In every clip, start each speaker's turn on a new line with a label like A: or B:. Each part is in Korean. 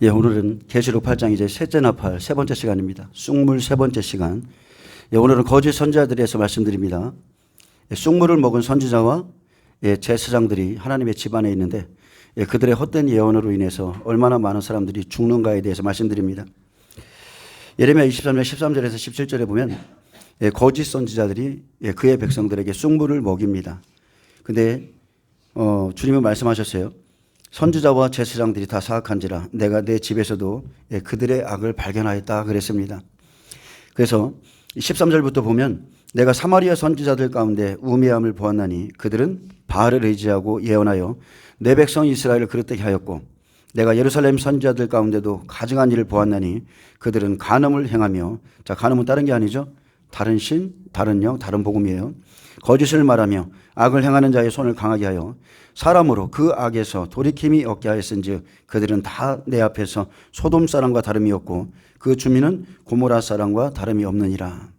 A: 예, 오늘은 계시록 8장 이제 셋째 나팔 세 번째 시간입니다. 쑥물 세 번째 시간. 예, 오늘은 거짓 선지자들에 대해서 말씀드립니다. 예, 쑥물을 먹은 선지자와 제사장들이 하나님의 집안에 있는데 그들의 헛된 예언으로 인해서 얼마나 많은 사람들이 죽는가에 대해서 말씀드립니다. 예레미야 23장 13절에서 17절에 보면 거짓 선지자들이 그의 백성들에게 쑥물을 먹입니다. 근데 주님은 말씀하셨어요. 선지자와 제사장들이 다 사악한지라 내가 내 집에서도 그들의 악을 발견하였다 그랬습니다. 그래서 13절부터 보면 내가 사마리아 선지자들 가운데 우매함을 보았나니 그들은 바알을 의지하고 예언하여 내 백성 이스라엘을 그릇되게 하였고 내가 예루살렘 선지자들 가운데도 가증한 일을 보았나니 그들은 간음을 행하며, 자, 간음은 다른 게 아니죠. 다른 신, 다른 영, 다른 복음이에요. 거짓을 말하며 악을 행하는 자의 손을 강하게 하여 사람으로 그 악에서 돌이킴이 없게 하였은즉 그들은 다 내 앞에서 소돔 사람과 다름이 없고 그 주민은 고모라 사람과 다름이 없느니라.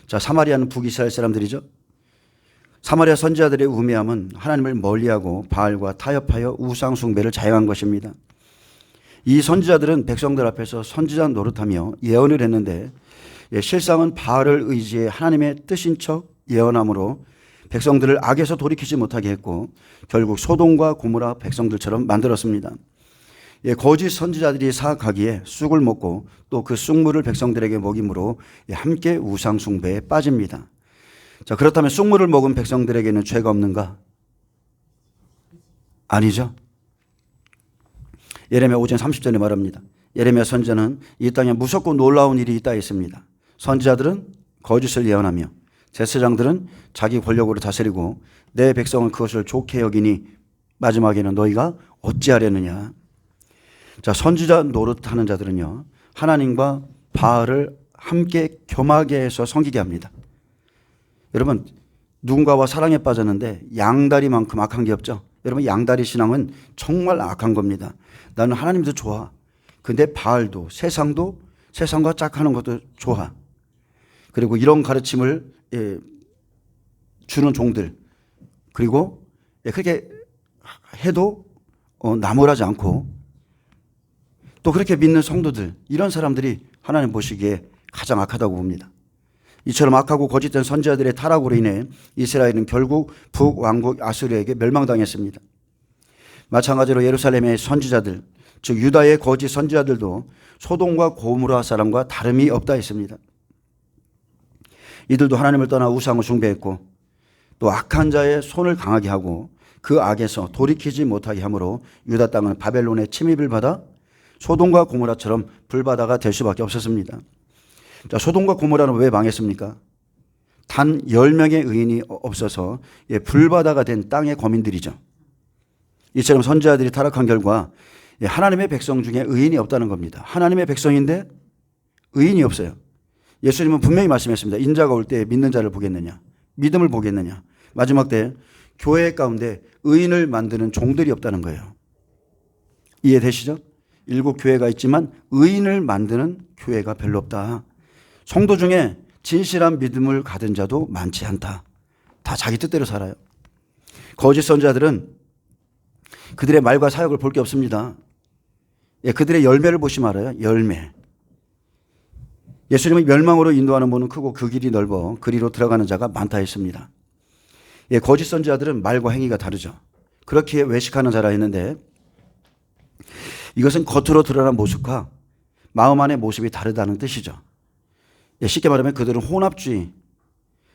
A: 자, 사마리아는 북이스라엘 사람들이죠. 사마리아 선지자들의 우매함은 하나님을 멀리하고 바알과 타협하여 우상 숭배를 자행한 것입니다. 이 선지자들은 백성들 앞에서 선지자 노릇하며 예언을 했는데 실상은 바알을 의지해 하나님의 뜻인 척 예언함으로 백성들을 악에서 돌이키지 못하게 했고 결국 소돔과 고모라 백성들처럼 만들었습니다. 거짓 선지자들이 사악하기에 쑥을 먹고 또 그 쑥물을 백성들에게 먹임으로 함께 우상 숭배에 빠집니다. 자, 그렇다면 쑥물을 먹은 백성들에게는 죄가 없는가? 아니죠. 예레미야 5장 30절에 말합니다. 예레미야 선지자는 이 땅에 무섭고 놀라운 일이 있다 했습니다. 선지자들은 거짓을 예언하며 제사장들은 자기 권력으로 다스리고 내 백성은 그것을 좋게 여기니 마지막에는 너희가 어찌하려느냐. 자, 선지자 노릇하는 자들은요 하나님과 바알을 함께 겸하게 해서 섬기게 합니다. 여러분, 누군가와 사랑에 빠졌는데 양다리만큼 악한 게 없죠. 여러분, 양다리 신앙은 정말 악한 겁니다. 나는 하나님도 좋아. 근데 바알도 세상도 세상과 짝하는 것도 좋아. 그리고 이런 가르침을 주는 종들, 그리고 그렇게 해도 나무라지 않고 또 그렇게 믿는 성도들, 이런 사람들이 하나님 보시기에 가장 악하다고 봅니다. 이처럼 악하고 거짓된 선지자들의 타락으로 인해 이스라엘은 결국 북왕국 아수르에게 멸망당했습니다. 마찬가지로 예루살렘의 선지자들, 즉 유다의 거짓 선지자들도 소돔과 고모라 사람과 다름이 없다 했습니다. 이들도 하나님을 떠나 우상을 숭배했고 또 악한 자의 손을 강하게 하고 그 악에서 돌이키지 못하게 함으로 유다 땅은 바벨론의 침입을 받아 소돔과 고모라처럼 불바다가 될 수밖에 없었습니다. 자, 소돔과 고모라는 왜 망했습니까? 단 10명의 의인이 없어서 불바다가 된 땅의 거민들이죠. 이처럼 선지자들이 타락한 결과 하나님의 백성 중에 의인이 없다는 겁니다. 하나님의 백성인데 의인이 없어요. 예수님은 분명히 말씀했습니다. 인자가 올 때 믿는 자를 보겠느냐, 믿음을 보겠느냐. 마지막 때 교회 가운데 의인을 만드는 종들이 없다는 거예요. 이해되시죠? 7교회가 있지만 의인을 만드는 교회가 별로 없다. 성도 중에 진실한 믿음을 가진 자도 많지 않다. 다 자기 뜻대로 살아요. 거짓 선지자들은 그들의 말과 사역을 볼 게 없습니다. 그들의 열매를 보시면 알아요. 열매. 예수님이 멸망으로 인도하는 문은 크고 그 길이 넓어 그리로 들어가는 자가 많다 했습니다. 거짓 선지자들은 말과 행위가 다르죠. 그렇기에 외식하는 자라 했는데 이것은 겉으로 드러난 모습과 마음 안의 모습이 다르다는 뜻이죠. 쉽게 말하면 그들은 혼합주의,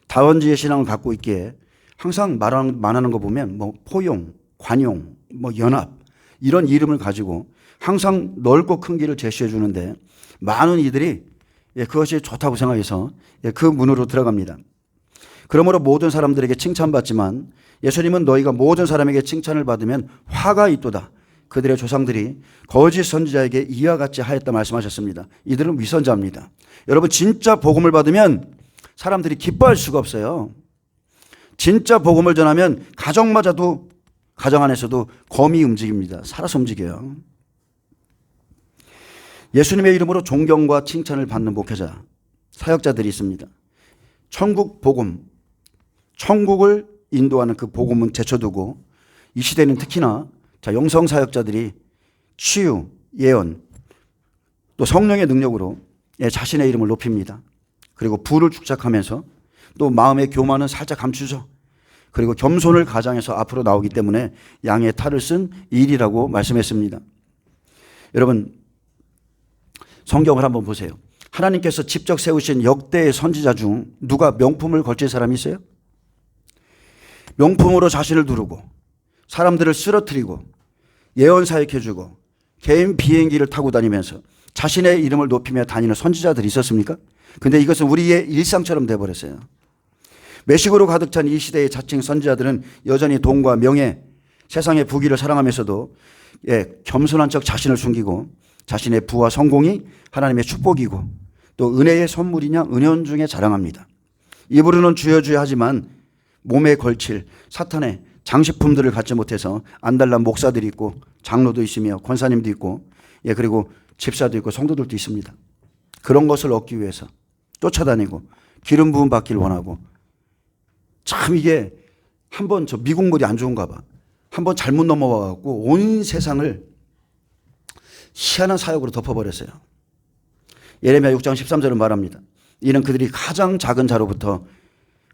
A: 다원주의 신앙을 갖고 있기에 항상 말하는 거 보면 포용, 관용, 연합 이런 이름을 가지고 항상 넓고 큰 길을 제시해 주는데 많은 이들이 그것이 좋다고 생각해서 그 문으로 들어갑니다. 그러므로 모든 사람들에게 칭찬받지만 예수님은 너희가 모든 사람에게 칭찬을 받으면 화가 있도다. 그들의 조상들이 거짓 선지자에게 이와 같이 하였다 말씀하셨습니다. 이들은 위선자입니다. 여러분, 진짜 복음을 받으면 사람들이 기뻐할 수가 없어요. 진짜 복음을 전하면 가정마저도, 가정 안에서도 검이 움직입니다. 살아서 움직여요. 예수님의 이름으로 존경과 칭찬을 받는 목회자, 사역자들이 있습니다. 천국 복음, 천국을 인도하는 그 복음은 제쳐두고 이 시대는 특히나 영성 사역자들이 치유, 예언, 또 성령의 능력으로 자신의 이름을 높입니다. 그리고 부를 축적하면서 또 마음의 교만은 살짝 감추죠. 그리고 겸손을 가장해서 앞으로 나오기 때문에 양의 탈을 쓴 일이라고 말씀했습니다. 여러분, 성경을 한번 보세요. 하나님께서 직접 세우신 역대의 선지자 중 누가 명품을 걸칠 사람이 있어요? 명품으로 자신을 두르고 사람들을 쓰러뜨리고 예언 사역해주고 개인 비행기를 타고 다니면서 자신의 이름을 높이며 다니는 선지자들이 있었습니까? 근데 이것은 우리의 일상처럼 돼버렸어요. 매식으로 가득 찬 이 시대의 자칭 선지자들은 여전히 돈과 명예, 세상의 부귀를 사랑하면서도 겸손한 척 자신을 숨기고 자신의 부와 성공이 하나님의 축복이고 또 은혜의 선물이냐 은연 중에 자랑합니다. 입으로는 주여 주여 하지만 몸에 걸칠 사탄의 장식품들을 갖지 못해서 안달난 목사들이 있고 장로도 있으며 권사님도 있고 그리고 집사도 있고 성도들도 있습니다. 그런 것을 얻기 위해서 쫓아다니고 기름 부음 받기를 원하고 참 이게 한번 저 미국 물이 안 좋은가 봐. 한번 잘못 넘어와 갖고 온 세상을 희한한 사역으로 덮어버렸어요. 예레미야 6장 13절은 말합니다. 이는 그들이 가장 작은 자로부터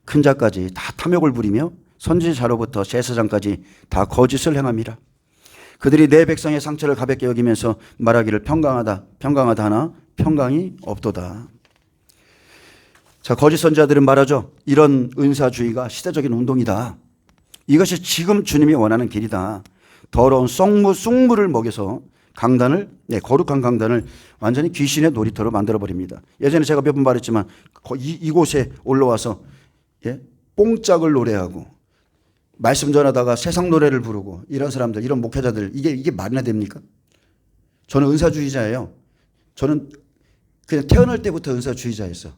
A: 큰 자까지 다 탐욕을 부리며 선지자로부터 제사장까지 다 거짓을 행함이라. 그들이 내 백성의 상처를 가볍게 여기면서 말하기를 평강하다 하나 평강이 없도다. 자, 거짓 선지자들은 말하죠. 이런 은사주의가 시대적인 운동이다. 이것이 지금 주님이 원하는 길이다. 더러운 쑥물을 먹여서 강단을, 거룩한 강단을 완전히 귀신의 놀이터로 만들어버립니다. 예전에 제가 몇 번 말했지만 이곳에 올라와서 뽕짝을 노래하고 말씀 전하다가 세상 노래를 부르고 이런 사람들, 이런 목회자들, 이게 말이나 됩니까? 저는 은사주의자예요. 저는 그냥 태어날 때부터 은사주의자였어.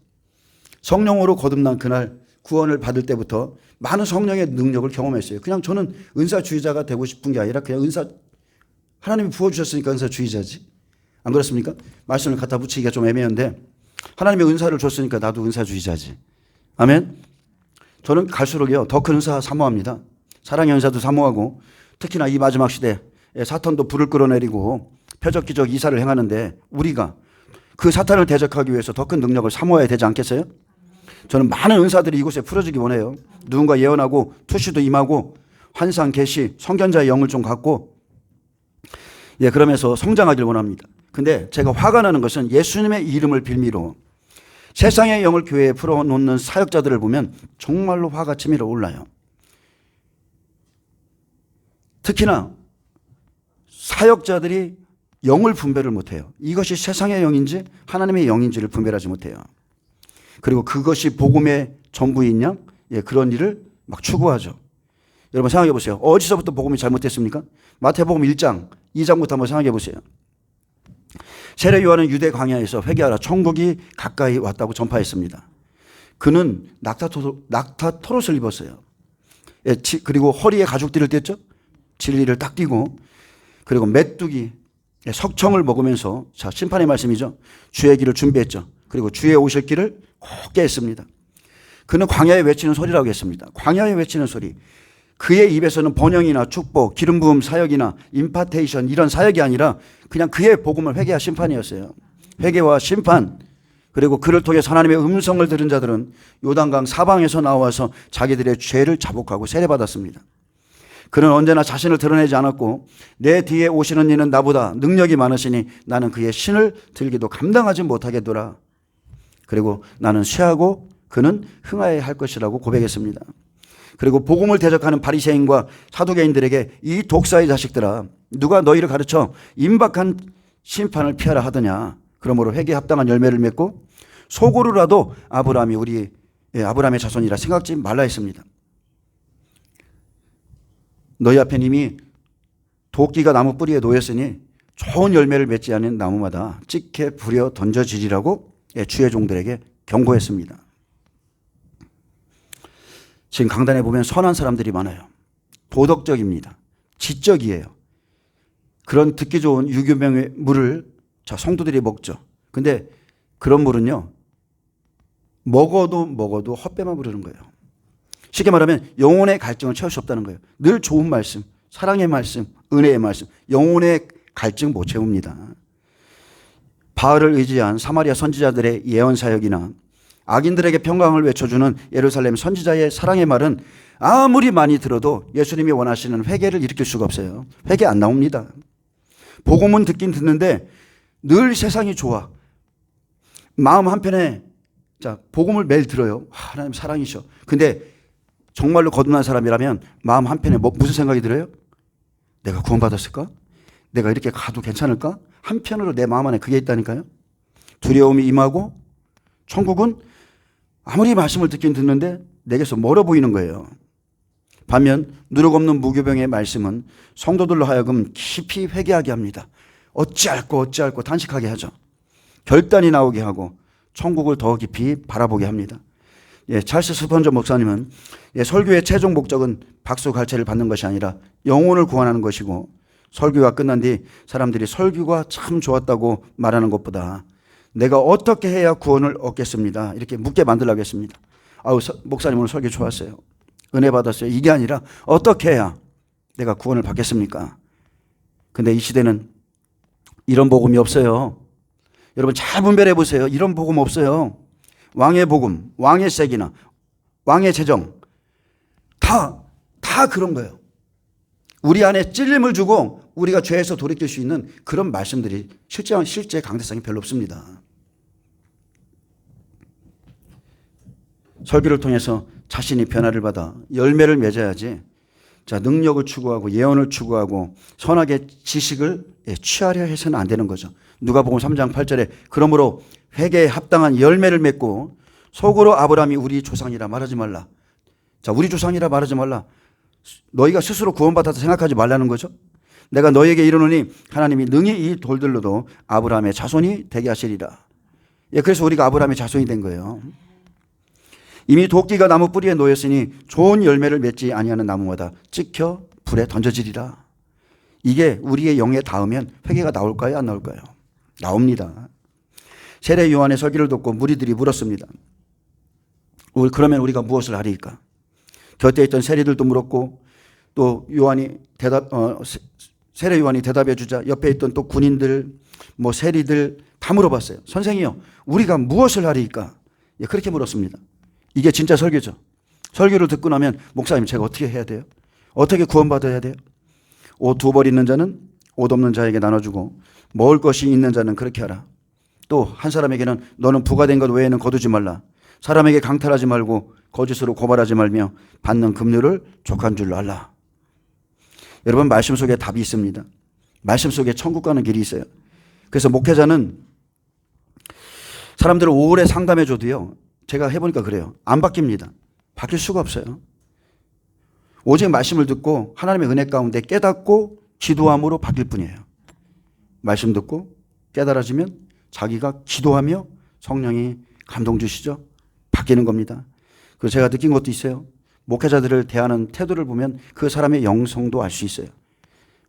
A: 성령으로 거듭난 그날 구원을 받을 때부터 많은 성령의 능력을 경험했어요. 그냥 저는 은사주의자가 되고 싶은 게 아니라 그냥 하나님이 부어주셨으니까 은사주의자지. 안 그렇습니까? 말씀을 갖다 붙이기가 좀 애매한데 하나님의 은사를 줬으니까 나도 은사주의자지. 아멘? 저는 갈수록요 더 큰 은사 사모합니다. 사랑의 은사도 사모하고 특히나 이 마지막 시대에 사탄도 불을 끌어내리고 표적기적 이사를 행하는데 우리가 그 사탄을 대적하기 위해서 더 큰 능력을 사모해야 되지 않겠어요? 저는 많은 은사들이 이곳에 풀어지기 원해요. 누군가 예언하고 투시도 임하고 환상, 계시, 성견자의 영을 좀 갖고 그러면서 성장하길 원합니다. 근데 제가 화가 나는 것은 예수님의 이름을 빌미로 세상의 영을 교회에 풀어놓는 사역자들을 보면 정말로 화가 치밀어 올라요. 특히나 사역자들이 영을 분별을 못해요. 이것이 세상의 영인지 하나님의 영인지를 분별하지 못해요. 그리고 그것이 복음의 전부이냐? 그런 일을 막 추구하죠. 여러분 생각해 보세요. 어디서부터 복음이 잘못됐습니까? 마태복음 1장, 2장부터 한번 생각해 보세요. 세례 요한은 유대 광야에서 회개하라 천국이 가까이 왔다고 전파했습니다. 그는 낙타 토롯을 입었어요. 그리고 허리에 가죽띠를 뗐죠. 진리를 딱 띠고 그리고 메뚜기 석청을 먹으면서 자 심판의 말씀이죠. 주의 길을 준비했죠. 그리고 주의 오실 길을 곱게 했습니다. 그는 광야에 외치는 소리라고 했습니다. 광야에 외치는 소리. 그의 입에서는 번영이나 축복, 기름 부음 사역이나 임파테이션 이런 사역이 아니라 그냥 그의 복음을 회개와 심판이었어요. 회개와 심판. 그리고 그를 통해 하나님의 음성을 들은 자들은 요단강 사방에서 나와서 자기들의 죄를 자복하고 세례받았습니다. 그는 언제나 자신을 드러내지 않았고 내 뒤에 오시는 이는 나보다 능력이 많으시니 나는 그의 신을 들기도 감당하지 못하겠더라. 그리고 나는 쇠하고 그는 흥하여야 할 것이라고 고백했습니다. 그리고 복음을 대적하는 바리새인과 사두개인들에게 이 독사의 자식들아 누가 너희를 가르쳐 임박한 심판을 피하라 하더냐. 그러므로 회개에 합당한 열매를 맺고 속으로라도 아브라함의 자손이라 생각지 말라 했습니다. 너희 앞에 이미 도끼가 나무 뿌리에 놓였으니 좋은 열매를 맺지 않은 나무마다 찍혀 부려 던져지리라고 주의 종들에게 경고했습니다. 지금 강단에 보면 선한 사람들이 많아요. 도덕적입니다. 지적이에요. 그런 듣기 좋은 유교명의 물을 성도들이 먹죠. 근데 그런 물은요 먹어도 헛배만 부르는 거예요. 쉽게 말하면 영혼의 갈증을 채울 수 없다는 거예요. 늘 좋은 말씀, 사랑의 말씀, 은혜의 말씀, 영혼의 갈증 못 채웁니다. 바알을 의지한 사마리아 선지자들의 예언 사역이나 악인들에게 평강을 외쳐주는 예루살렘 선지자의 사랑의 말은 아무리 많이 들어도 예수님이 원하시는 회개를 일으킬 수가 없어요. 회개 안 나옵니다. 복음은 듣긴 듣는데 늘 세상이 좋아. 마음 한편에 복음을 매일 들어요. 하나님 사랑이셔. 근데 정말로 거듭난 사람이라면 마음 한편에 무슨 생각이 들어요? 내가 구원받았을까? 내가 이렇게 가도 괜찮을까? 한편으로 내 마음 안에 그게 있다니까요. 두려움이 임하고 천국은 아무리 말씀을 듣긴 듣는데 내게서 멀어 보이는 거예요. 반면 누룩 없는 무교병의 말씀은 성도들로 하여금 깊이 회개하게 합니다. 어찌할꼬 단식하게 하죠. 결단이 나오게 하고 천국을 더 깊이 바라보게 합니다. 찰스 스펀저 목사님은 설교의 최종 목적은 박수갈채를 받는 것이 아니라 영혼을 구원하는 것이고, 설교가 끝난 뒤 사람들이 설교가 참 좋았다고 말하는 것보다 내가 어떻게 해야 구원을 얻겠습니다, 이렇게 묻게 만들려고 했습니다. 목사님 오늘 설교 좋았어요. 은혜 받았어요. 이게 아니라 어떻게 해야 내가 구원을 받겠습니까? 근데 이 시대는 이런 복음이 없어요. 여러분 잘 분별해 보세요. 이런 복음 없어요. 왕의 복음, 왕의 색이나 왕의 재정 다 그런 거예요. 우리 안에 찔림을 주고 우리가 죄에서 돌이킬 수 있는 그런 말씀들이 실제 강대성이 별로 없습니다. 설교를 통해서 자신이 변화를 받아 열매를 맺어야지, 능력을 추구하고 예언을 추구하고 선하게 지식을 취하려 해서는 안 되는 거죠. 누가복음 3장 8절에 그러므로 회개에 합당한 열매를 맺고 속으로 아브라함이 우리 조상이라 말하지 말라. 우리 조상이라 말하지 말라. 너희가 스스로 구원받았다 생각하지 말라는 거죠. 내가 너희에게 이르노니 하나님이 능히 이 돌들로도 아브라함의 자손이 되게 하시리라. 그래서 우리가 아브라함의 자손이 된 거예요. 이미 도끼가 나무 뿌리에 놓였으니 좋은 열매를 맺지 아니하는 나무마다 찍혀 불에 던져지리라. 이게 우리의 영에 닿으면 회개가 나올까요, 안 나올까요? 나옵니다. 세례 요한의 설교를 듣고 무리들이 물었습니다. 그러면 우리가 무엇을 하리까? 곁에 있던 세리들도 물었고, 또 세례 요한이 대답해 주자 옆에 있던 또 군인들, 세리들 다 물어봤어요. 선생이요, 우리가 무엇을 하리까? 그렇게 물었습니다. 이게 진짜 설교죠. 설교를 듣고 나면 목사님 제가 어떻게 해야 돼요? 어떻게 구원받아야 돼요? 옷 2벌 있는 자는 옷 없는 자에게 나눠주고 먹을 것이 있는 자는 그렇게 하라. 또 한 사람에게는 너는 부과된 것 외에는 거두지 말라. 사람에게 강탈하지 말고 거짓으로 고발하지 말며 받는 급료를 족한 줄로 알라. 여러분, 말씀 속에 답이 있습니다. 말씀 속에 천국 가는 길이 있어요. 그래서 목회자는 사람들을 오래 상담해 줘도요, 제가 해보니까 그래요. 안 바뀝니다. 바뀔 수가 없어요. 오직 말씀을 듣고 하나님의 은혜 가운데 깨닫고 기도함으로 바뀔 뿐이에요. 말씀 듣고 깨달아지면 자기가 기도하며 성령이 감동 주시죠. 바뀌는 겁니다. 그래서 제가 느낀 것도 있어요. 목회자들을 대하는 태도를 보면 그 사람의 영성도 알 수 있어요.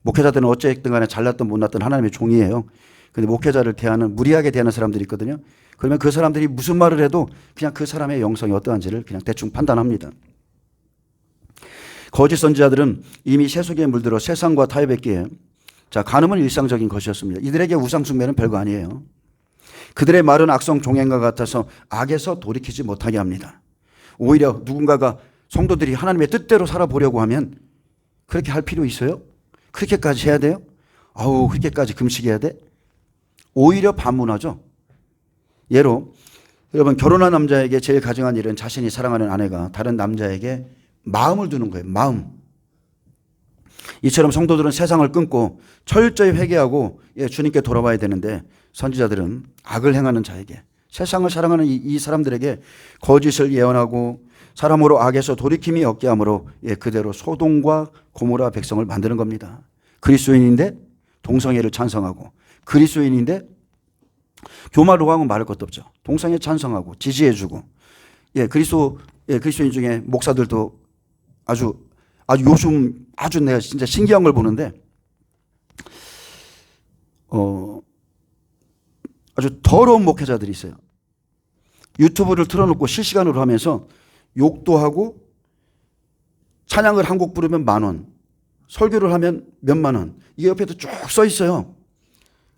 A: 목회자들은 어쨌든 간에 잘났든 못났든 하나님의 종이에요. 근데 목회자를 무리하게 대하는 사람들이 있거든요. 그러면 그 사람들이 무슨 말을 해도 그냥 그 사람의 영성이 어떠한지를 그냥 대충 판단합니다. 거짓 선지자들은 이미 세속에 물들어 세상과 타협했기에 간음은 일상적인 것이었습니다. 이들에게 우상 숭배는 별거 아니에요. 그들의 말은 악성 종행과 같아서 악에서 돌이키지 못하게 합니다. 오히려 누군가가 성도들이 하나님의 뜻대로 살아보려고 하면 그렇게 할 필요 있어요? 그렇게까지 해야 돼요? 그렇게까지 금식해야 돼? 오히려 반문하죠. 예로 여러분, 결혼한 남자에게 제일 가증한 일은 자신이 사랑하는 아내가 다른 남자에게 마음을 두는 거예요. 마음. 이처럼 성도들은 세상을 끊고 철저히 회개하고 주님께 돌아와야 되는데, 선지자들은 악을 행하는 자에게, 세상을 사랑하는 이 사람들에게 거짓을 예언하고 사람으로 악에서 돌이킴이 없게 함으로 그대로 소돔과 고모라 백성을 만드는 겁니다. 그리스도인인데 동성애를 찬성하고, 그리스도인인데 교마로 하면 말할 것도 없죠. 동성애 찬성하고 지지해주고, 그리스도인 중에 목사들도 아주 요즘 아주 내가 진짜 신기한 걸 보는데, 아주 더러운 목회자들이 있어요. 유튜브를 틀어놓고 실시간으로 하면서 욕도 하고, 찬양을 한 곡 부르면 10,000원, 설교를 하면 몇만 원, 이게 옆에도 쭉 써 있어요.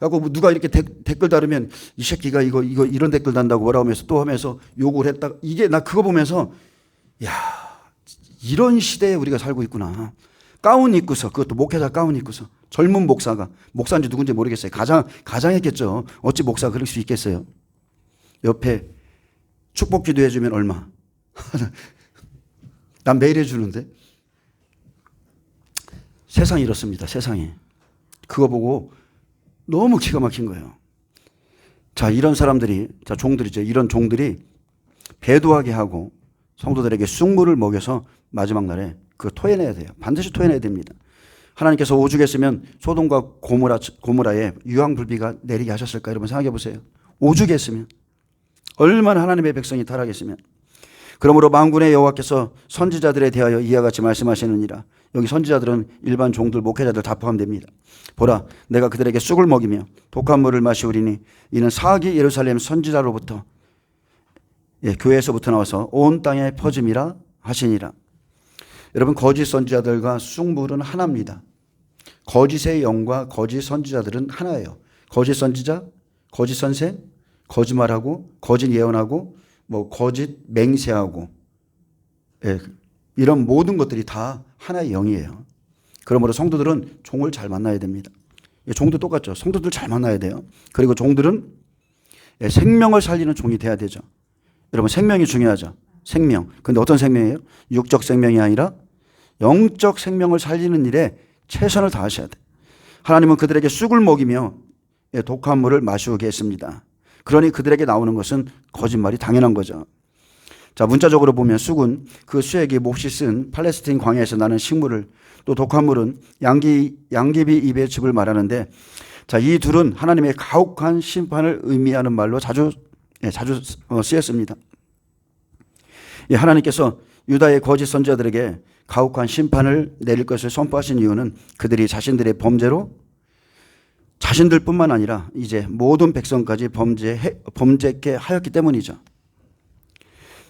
A: 그래갖고 뭐 누가 이렇게 댓글 달으면 이 새끼가 이거 이런 댓글 단다고 뭐라 하면서 또 하면서 욕을 했다. 이게 나 그거 보면서 야, 이런 시대에 우리가 살고 있구나. 가운 입고서, 그것도 목회자 가운 입고서 젊은 목사가, 목사인지 누군지 모르겠어요. 가장했겠죠. 어찌 목사가 그럴 수 있겠어요. 옆에 축복 기도해 주면 얼마? 난 매일 해주는데. 세상이 이렇습니다. 세상이. 그거 보고 너무 기가 막힌 거예요. 자, 이런 사람들이, 자, 종들이죠. 이런 종들이 배도하게 하고 성도들에게 쑥물을 먹여서 마지막 날에 그거 토해내야 돼요. 반드시 토해내야 됩니다. 하나님께서 오죽했으면 소돔과 고모라에 유황불비가 내리게 하셨을까? 여러분 생각해 보세요. 오죽했으면. 얼마나 하나님의 백성이 타락했으면. 그러므로 만군의 여호와께서 선지자들에 대하여 이와 같이 말씀하시느니라. 여기 선지자들은 일반 종들, 목회자들 다 포함됩니다. 보라, 내가 그들에게 쑥을 먹이며 독한 물을 마시우리니 이는 사기 예루살렘 선지자로부터, 교회에서부터 나와서 온 땅에 퍼짐이라 하시니라. 여러분, 거짓 선지자들과 쑥물은 하나입니다. 거짓의 영과 거짓 선지자들은 하나예요. 거짓 선지자, 거짓 선생, 거짓말하고, 거짓 예언하고, 뭐 거짓 맹세하고, 이런 모든 것들이 다 하나의 영이에요. 그러므로 성도들은 종을 잘 만나야 됩니다. 종도 똑같죠. 성도들 잘 만나야 돼요. 그리고 종들은 생명을 살리는 종이 돼야 되죠. 여러분, 생명이 중요하죠. 생명. 근데 어떤 생명이에요? 육적 생명이 아니라 영적 생명을 살리는 일에 최선을 다하셔야 돼. 하나님은 그들에게 쑥을 먹이며 독한 물을 마시게 했습니다. 그러니 그들에게 나오는 것은 거짓말이 당연한 거죠. 자, 문자적으로 보면 쑥은 그 수액이 몹시 쓴 팔레스틴 광야에서 나는 식물을, 또 독한 물은 양귀비 잎의 즙을 말하는데, 자, 이 둘은 하나님의 가혹한 심판을 의미하는 말로 자주 쓰였습니다. 하나님께서 유다의 거짓 선지자들에게 가혹한 심판을 내릴 것을 선포하신 이유는 그들이 자신들의 범죄로 자신들뿐만 아니라 이제 모든 백성까지 범죄케 하였기 때문이죠.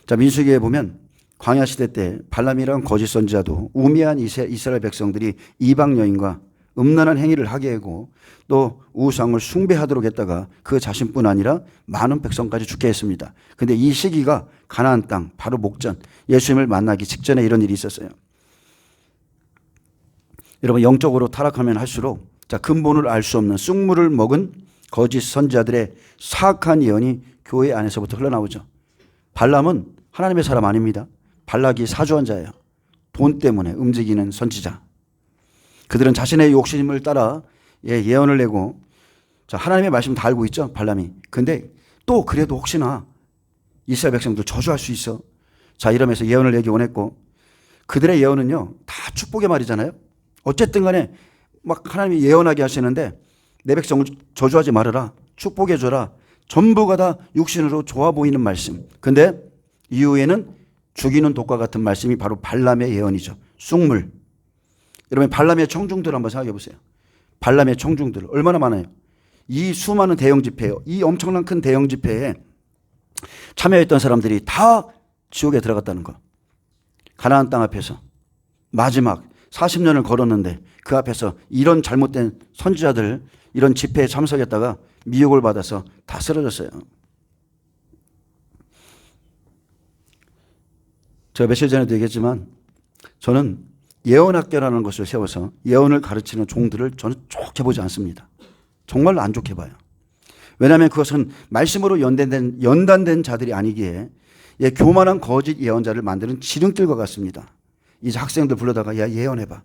A: 자, 민수기에 보면 광야 시대 때 발람이라는 거짓 선지자도 우매한 이스라엘 백성들이 이방 여인과 음란한 행위를 하게 하고 또 우상을 숭배하도록 했다가 그 자신뿐 아니라 많은 백성까지 죽게 했습니다. 그런데 이 시기가 가나안 땅 바로 목전 예수님을 만나기 직전에 이런 일이 있었어요. 여러분, 영적으로 타락하면 할수록, 자, 근본을 알 수 없는 쑥물을 먹은 거짓 선지자들의 사악한 예언이 교회 안에서부터 흘러나오죠. 발람은 하나님의 사람 아닙니다. 발락이 사주한 자예요. 돈 때문에 움직이는 선지자. 그들은 자신의 욕심을 따라 예언을 내고, 자, 하나님의 말씀 다 알고 있죠, 발람이. 근데 또 그래도 혹시나 이스라엘 백성들 저주할 수 있어. 자, 이러면서 예언을 내기 원했고, 그들의 예언은요 다 축복의 말이잖아요. 어쨌든 간에 막 하나님이 예언하게 하시는데 내 백성을 저주하지 말아라, 축복해 줘라, 전부가 다 육신으로 좋아 보이는 말씀. 근데 이후에는 죽이는 독과 같은 말씀이 바로 발람의 예언이죠. 쑥물. 여러분, 발람의 청중들 한번 생각해 보세요. 발람의 청중들 얼마나 많아요. 이 수많은 대형 집회요, 이 엄청난 큰 대형 집회에 참여했던 사람들이 다 지옥에 들어갔다는 거. 가나안 땅 앞에서 마지막 40년을 걸었는데 그 앞에서 이런 잘못된 선지자들 이런 집회에 참석했다가 미혹을 받아서 다 쓰러졌어요. 제가 며칠 전에도 얘기했지만 저는 예언학교라는 것을 세워서 예언을 가르치는 종들을 저는 좋게 보지 않습니다. 정말로 안 좋게 봐요. 왜냐하면 그것은 말씀으로 연단된 자들이 아니기에 교만한 거짓 예언자를 만드는 지름길과 같습니다. 이제 학생들 불러다가 야, 예언해봐.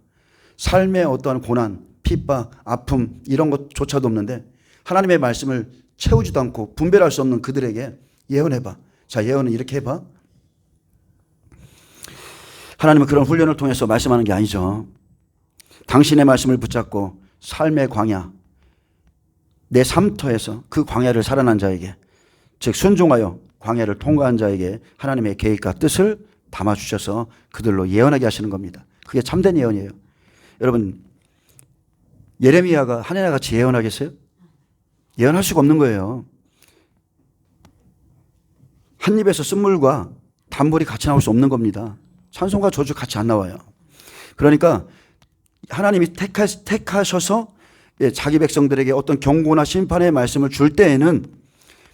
A: 삶의 어떠한 고난, 핍박, 아픔 이런 것조차도 없는데 하나님의 말씀을 채우지도 않고 분별할 수 없는 그들에게 예언해봐. 자, 예언은 이렇게 해봐. 하나님은 그런 훈련을 통해서 말씀하는 게 아니죠. 당신의 말씀을 붙잡고 삶의 광야, 내 삶터에서 그 광야를 살아난 자에게, 즉 순종하여 광야를 통과한 자에게 하나님의 계획과 뜻을 담아주셔서 그들로 예언하게 하시는 겁니다. 그게 참된 예언이에요. 여러분, 예레미야가 하나님같이 예언하겠어요? 예언할 수가 없는 거예요. 한 입에서 쓴물과 단물이 같이 나올 수 없는 겁니다. 찬송과 저주 같이 안 나와요. 그러니까 하나님이 택하셔서 자기 백성들에게 어떤 경고나 심판의 말씀을 줄 때에는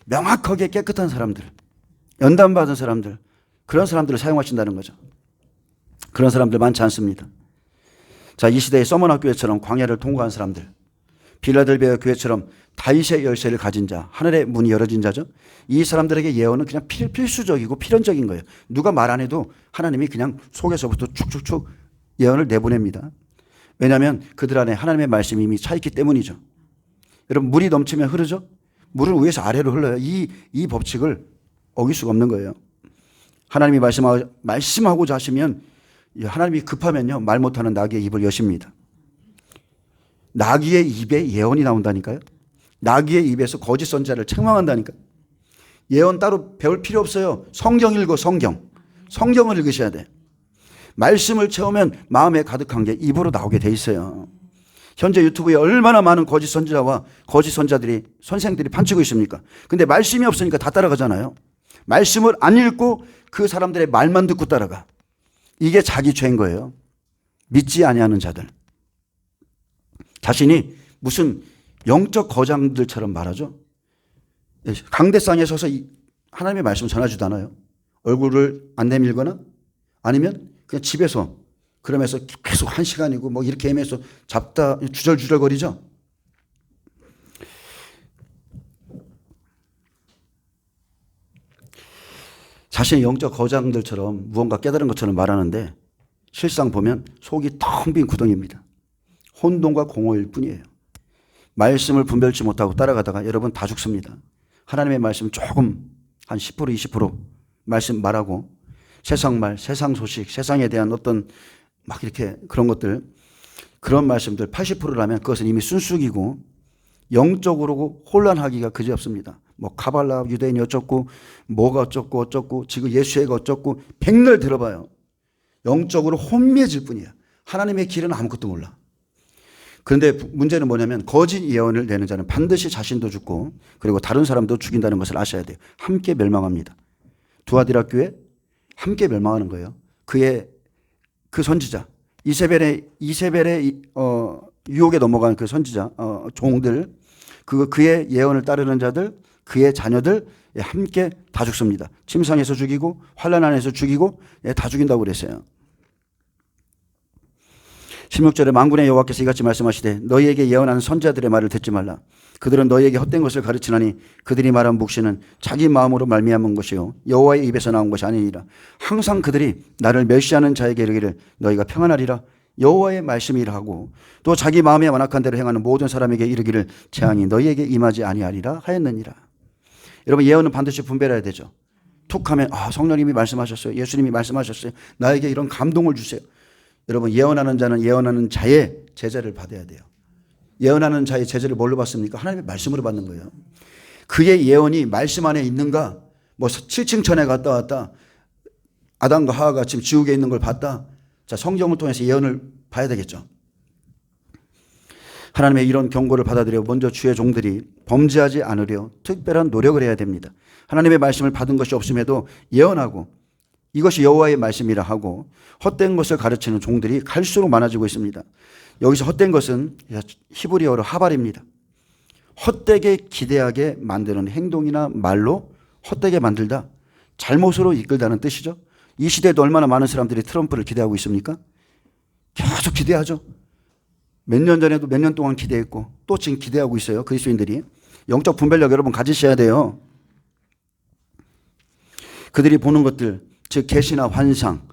A: 명확하게 깨끗한 사람들, 연단받은 사람들, 그런 사람들을 사용하신다는 거죠. 그런 사람들 많지 않습니다. 자, 이 시대의 서머나 교회처럼 광야를 통과한 사람들, 빌라델비아 교회처럼 다윗의 열쇠를 가진 자, 하늘의 문이 열어진 자죠. 이 사람들에게 예언은 그냥 필수적이고 필연적인 거예요. 누가 말 안 해도 하나님이 그냥 속에서부터 축축축 예언을 내보냅니다. 왜냐하면 그들 안에 하나님의 말씀이 이미 차 있기 때문이죠. 여러분, 물이 넘치면 흐르죠? 물은 위에서 아래로 흘러요. 이 법칙을 어길 수가 없는 거예요. 하나님이 말씀하고자 하시면, 하나님이 급하면요, 말 못하는 나귀의 입을 여십니다. 나귀의 입에 예언이 나온다니까요. 나귀의 입에서 거짓 선지자를 책망한다니까요. 예언 따로 배울 필요 없어요. 성경 읽어, 성경. 성경을 읽으셔야 돼. 말씀을 채우면 마음에 가득한 게 입으로 나오게 돼 있어요. 현재 유튜브에 얼마나 많은 거짓 선지자와 거짓 선자들이, 선생들이 판치고 있습니까? 근데 말씀이 없으니까 다 따라가잖아요. 말씀을 안 읽고 그 사람들의 말만 듣고 따라가. 이게 자기 죄인 거예요. 믿지 아니하는 자들. 자신이 무슨 영적 거장들처럼 말하죠. 강대상에 서서 하나님의 말씀을 전하지도 않아요. 얼굴을 안 내밀거나 아니면 그냥 집에서 그러면서 계속 1시간이고 뭐 이렇게 헤매서 잡다 주절주절거리죠. 자신의 영적 거장들처럼 무언가 깨달은 것처럼 말하는데 실상 보면 속이 텅 빈 구덩이입니다. 혼돈과 공허일 뿐이에요. 말씀을 분별치 못하고 따라가다가 여러분 다 죽습니다. 하나님의 말씀 조금 한 10% 20% 말씀 말하고 세상 말, 세상 소식, 세상에 대한 어떤 막 이렇게 그런 것들, 그런 말씀들 80%라면 그것은 이미 순수기고 영적으로 혼란하기가 그지없습니다. 뭐 카발라 유대인이 어쩌고 뭐가 어쩌고 지금 예수애가 어쩌고 백날 들어봐요. 영적으로 혼미해질 뿐이야. 하나님의 길은 아무것도 몰라. 그런데 문제는 뭐냐면 거짓 예언을 내는 자는 반드시 자신도 죽고 그리고 다른 사람도 죽인다는 것을 아셔야 돼요. 함께 멸망합니다. 두아디라 교회 함께 멸망하는 거예요. 그 선지자 이세벨의 유혹에 넘어간 그 선지자 종들, 그의 예언을 따르는 자들, 그의 자녀들 함께 다 죽습니다. 침상에서 죽이고 환난 안에서 죽이고 다 죽인다고 그랬어요. 16절에 만군의 여호와께서 이같이 말씀하시되 너희에게 예언하는 선지자들의 말을 듣지 말라. 그들은 너희에게 헛된 것을 가르치나니 그들이 말한 묵시는 자기 마음으로 말미암은 것이요 여호와의 입에서 나온 것이 아니니라. 항상 그들이 나를 멸시하는 자에게 이르기를 너희가 평안하리라. 여호와의 말씀이라 하고 또 자기 마음에 완악한 대로 행하는 모든 사람에게 이르기를 재앙이 너희에게 임하지 아니하리라 하였느니라. 여러분, 예언은 반드시 분별해야 되죠. 툭하면 성령님이 말씀하셨어요. 예수님이 말씀하셨어요. 나에게 이런 감동을 주세요. 여러분, 예언하는 자는 예언하는 자의 제재를 받아야 돼요. 예언하는 자의 제재를 뭘로 받습니까? 하나님의 말씀으로 받는 거예요. 그의 예언이 말씀 안에 있는가? 뭐 7층 천에 갔다 왔다. 아담과 하와가 지금 지옥에 있는 걸 봤다. 자, 성경을 통해서 예언을 봐야 되겠죠. 하나님의 이런 경고를 받아들여 먼저 주의 종들이 범죄하지 않으려 특별한 노력을 해야 됩니다. 하나님의 말씀을 받은 것이 없음에도 예언하고 이것이 여호와의 말씀이라 하고 헛된 것을 가르치는 종들이 갈수록 많아지고 있습니다. 여기서 헛된 것은 히브리어로 하발입니다. 헛되게 기대하게 만드는 행동이나 말로 헛되게 만들다, 잘못으로 이끌다는 뜻이죠. 이 시대에도 얼마나 많은 사람들이 트럼프를 기대하고 있습니까? 계속 기대하죠. 몇 년 전에도 몇 년 동안 기대했고 또 지금 기대하고 있어요. 그리스도인들이. 영적 분별력 여러분 가지셔야 돼요. 그들이 보는 것들, 즉 계시나 환상,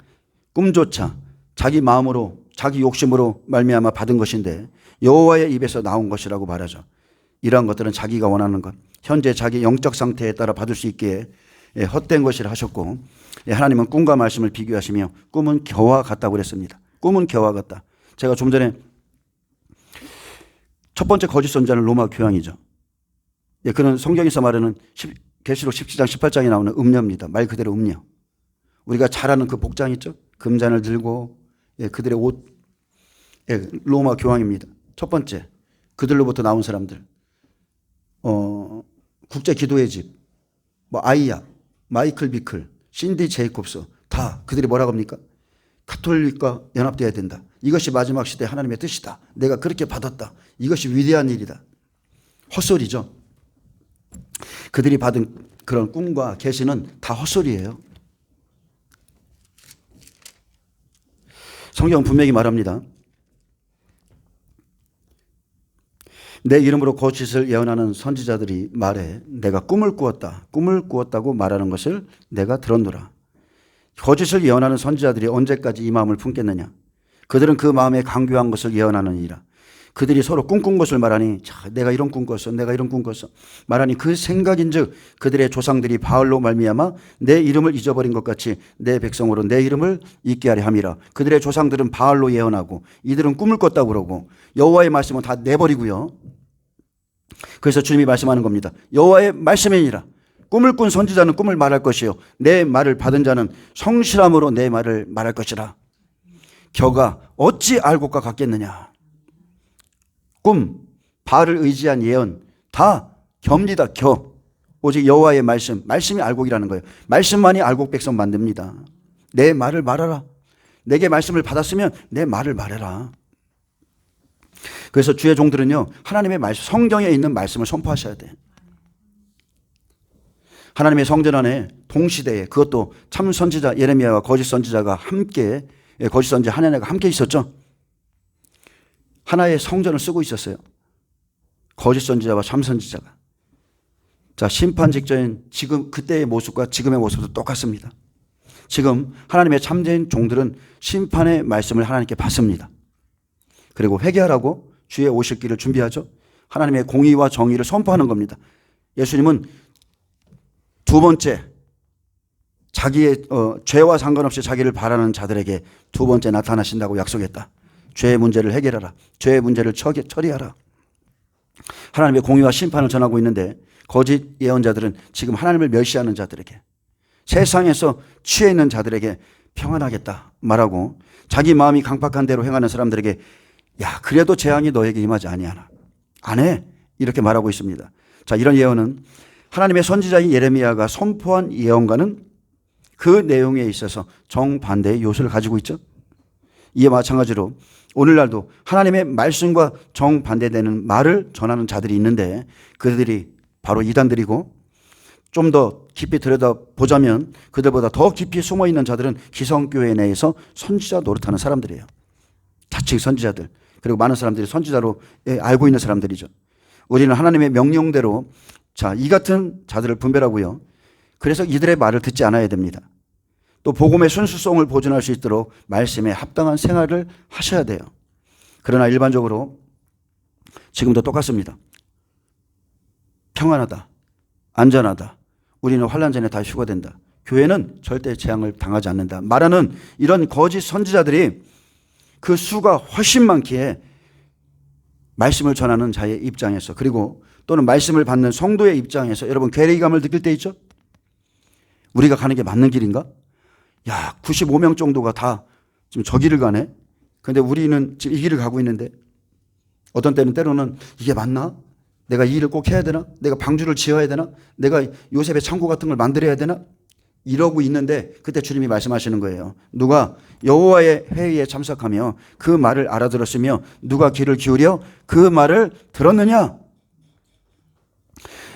A: 꿈조차 자기 마음으로 자기 욕심으로 말미암아 받은 것인데 여호와의 입에서 나온 것이라고 말하죠. 이러한 것들은 자기가 원하는 것, 현재 자기 영적 상태에 따라 받을 수 있기에 헛된 것이라 하셨고, 하나님은 꿈과 말씀을 비교하시며 꿈은 겨와 같다고 그랬습니다. 꿈은 겨와 같다. 제가 좀 전에 첫 번째 거짓 선지자는 로마 교황이죠. 그는 성경에서 말하는 계시록 17장 18장에 나오는 음녀입니다. 말 그대로 음녀. 우리가 잘 아는 그 복장 있죠? 금잔을 들고 그들의 옷, 로마 교황입니다. 첫 번째, 그들로부터 나온 사람들, 국제 기도의 집, 뭐 아이야, 마이클 비클, 신디 제이콥스, 다 그들이 뭐라고 합니까? 가톨릭과 연합되어야 된다. 이것이 마지막 시대 하나님의 뜻이다. 내가 그렇게 받았다. 이것이 위대한 일이다. 헛소리죠. 그들이 받은 그런 꿈과 계시는 다 헛소리예요. 성경은 분명히 말합니다. 내 이름으로 거짓을 예언하는 선지자들이 말해 내가 꿈을 꾸었다. 꿈을 꾸었다고 말하는 것을 내가 들었노라. 거짓을 예언하는 선지자들이 언제까지 이 마음을 품겠느냐. 그들은 그 마음에 강교한 것을 예언하느니라. 그들이 서로 꿈꾼 것을 말하니 자, 내가 이런 꿈 꿨어. 내가 이런 꿈 꿨어. 말하니 그 생각인즉 그들의 조상들이 바알로 말미암아 내 이름을 잊어버린 것 같이 내 백성으로 내 이름을 잊게 하려 함이라. 그들의 조상들은 바알로 예언하고 이들은 꿈을 꿨다고 그러고 여호와의 말씀은 다 내버리고요. 그래서 주님이 말씀하는 겁니다. 여호와의 말씀이니라. 꿈을 꾼 선지자는 꿈을 말할 것이요 내 말을 받은 자는 성실함으로 내 말을 말할 것이라. 겨가 어찌 알곡과 같겠느냐. 꿈, 바알을 의지한 예언 다 겹니다. 겨. 오직 여호와의 말씀이 알곡이라는 거예요. 말씀만이 알곡 백성 만듭니다. 내 말을 말하라. 내게 말씀을 받았으면 내 말을 말해라. 그래서 주의 종들은요, 하나님의 말씀, 성경에 있는 말씀을 선포하셔야 돼. 하나님의 성전 안에 동시대에 그것도 참 선지자 예레미야와 거짓 선지자가 함께, 거짓 선지자 하나님과 함께 있었죠. 하나의 성전을 쓰고 있었어요. 거짓 선지자와 참 선지자가. 자, 심판 직전인 지금 그때의 모습과 지금의 모습도 똑같습니다. 지금 하나님의 참된 종들은 심판의 말씀을 하나님께 받습니다. 그리고 회개하라고 주의 오실 길을 준비하죠. 하나님의 공의와 정의를 선포하는 겁니다. 예수님은 두 번째 자기의 죄와 상관없이 자기를 바라는 자들에게 두 번째 나타나신다고 약속했다. 죄의 문제를 해결하라. 죄의 문제를 처리하라. 하나님의 공의와 심판을 전하고 있는데 거짓 예언자들은 지금 하나님을 멸시하는 자들에게 세상에서 취해 있는 자들에게 평안하겠다 말하고 자기 마음이 강팍한 대로 행하는 사람들에게 야 그래도 재앙이 너에게 임하지 아니하나 안 해 이렇게 말하고 있습니다. 자, 이런 예언은 하나님의 선지자인 예레미야가 선포한 예언과는 그 내용에 있어서 정반대의 요소를 가지고 있죠. 이에 마찬가지로 오늘날도 하나님의 말씀과 정반대되는 말을 전하는 자들이 있는데 그들이 바로 이단들이고 좀 더 깊이 들여다보자면 그들보다 더 깊이 숨어있는 자들은 기성교회 내에서 선지자 노릇하는 사람들이에요. 자칭 선지자들. 그리고 많은 사람들이 선지자로 알고 있는 사람들이죠. 우리는 하나님의 명령대로 자, 이 같은 자들을 분별하고요. 그래서 이들의 말을 듣지 않아야 됩니다. 또 복음의 순수성을 보존할 수 있도록 말씀에 합당한 생활을 하셔야 돼요. 그러나 일반적으로 지금도 똑같습니다. 평안하다. 안전하다. 우리는 환난 전에 다 휴거된다. 교회는 절대 재앙을 당하지 않는다. 말하는 이런 거짓 선지자들이 그 수가 훨씬 많기에 말씀을 전하는 자의 입장에서 그리고 또는 말씀을 받는 성도의 입장에서 여러분 괴리감을 느낄 때 있죠? 우리가 가는 게 맞는 길인가? 야, 95명 정도가 다 지금 저 길을 가네? 근데 우리는 지금 이 길을 가고 있는데 어떤 때로는 이게 맞나? 내가 이 일을 꼭 해야 되나? 내가 방주를 지어야 되나? 내가 요셉의 창고 같은 걸 만들어야 되나? 이러고 있는데 그때 주님이 말씀하시는 거예요. 누가 여호와의 회의에 참석하며 그 말을 알아들었으며 누가 귀를 기울여 그 말을 들었느냐?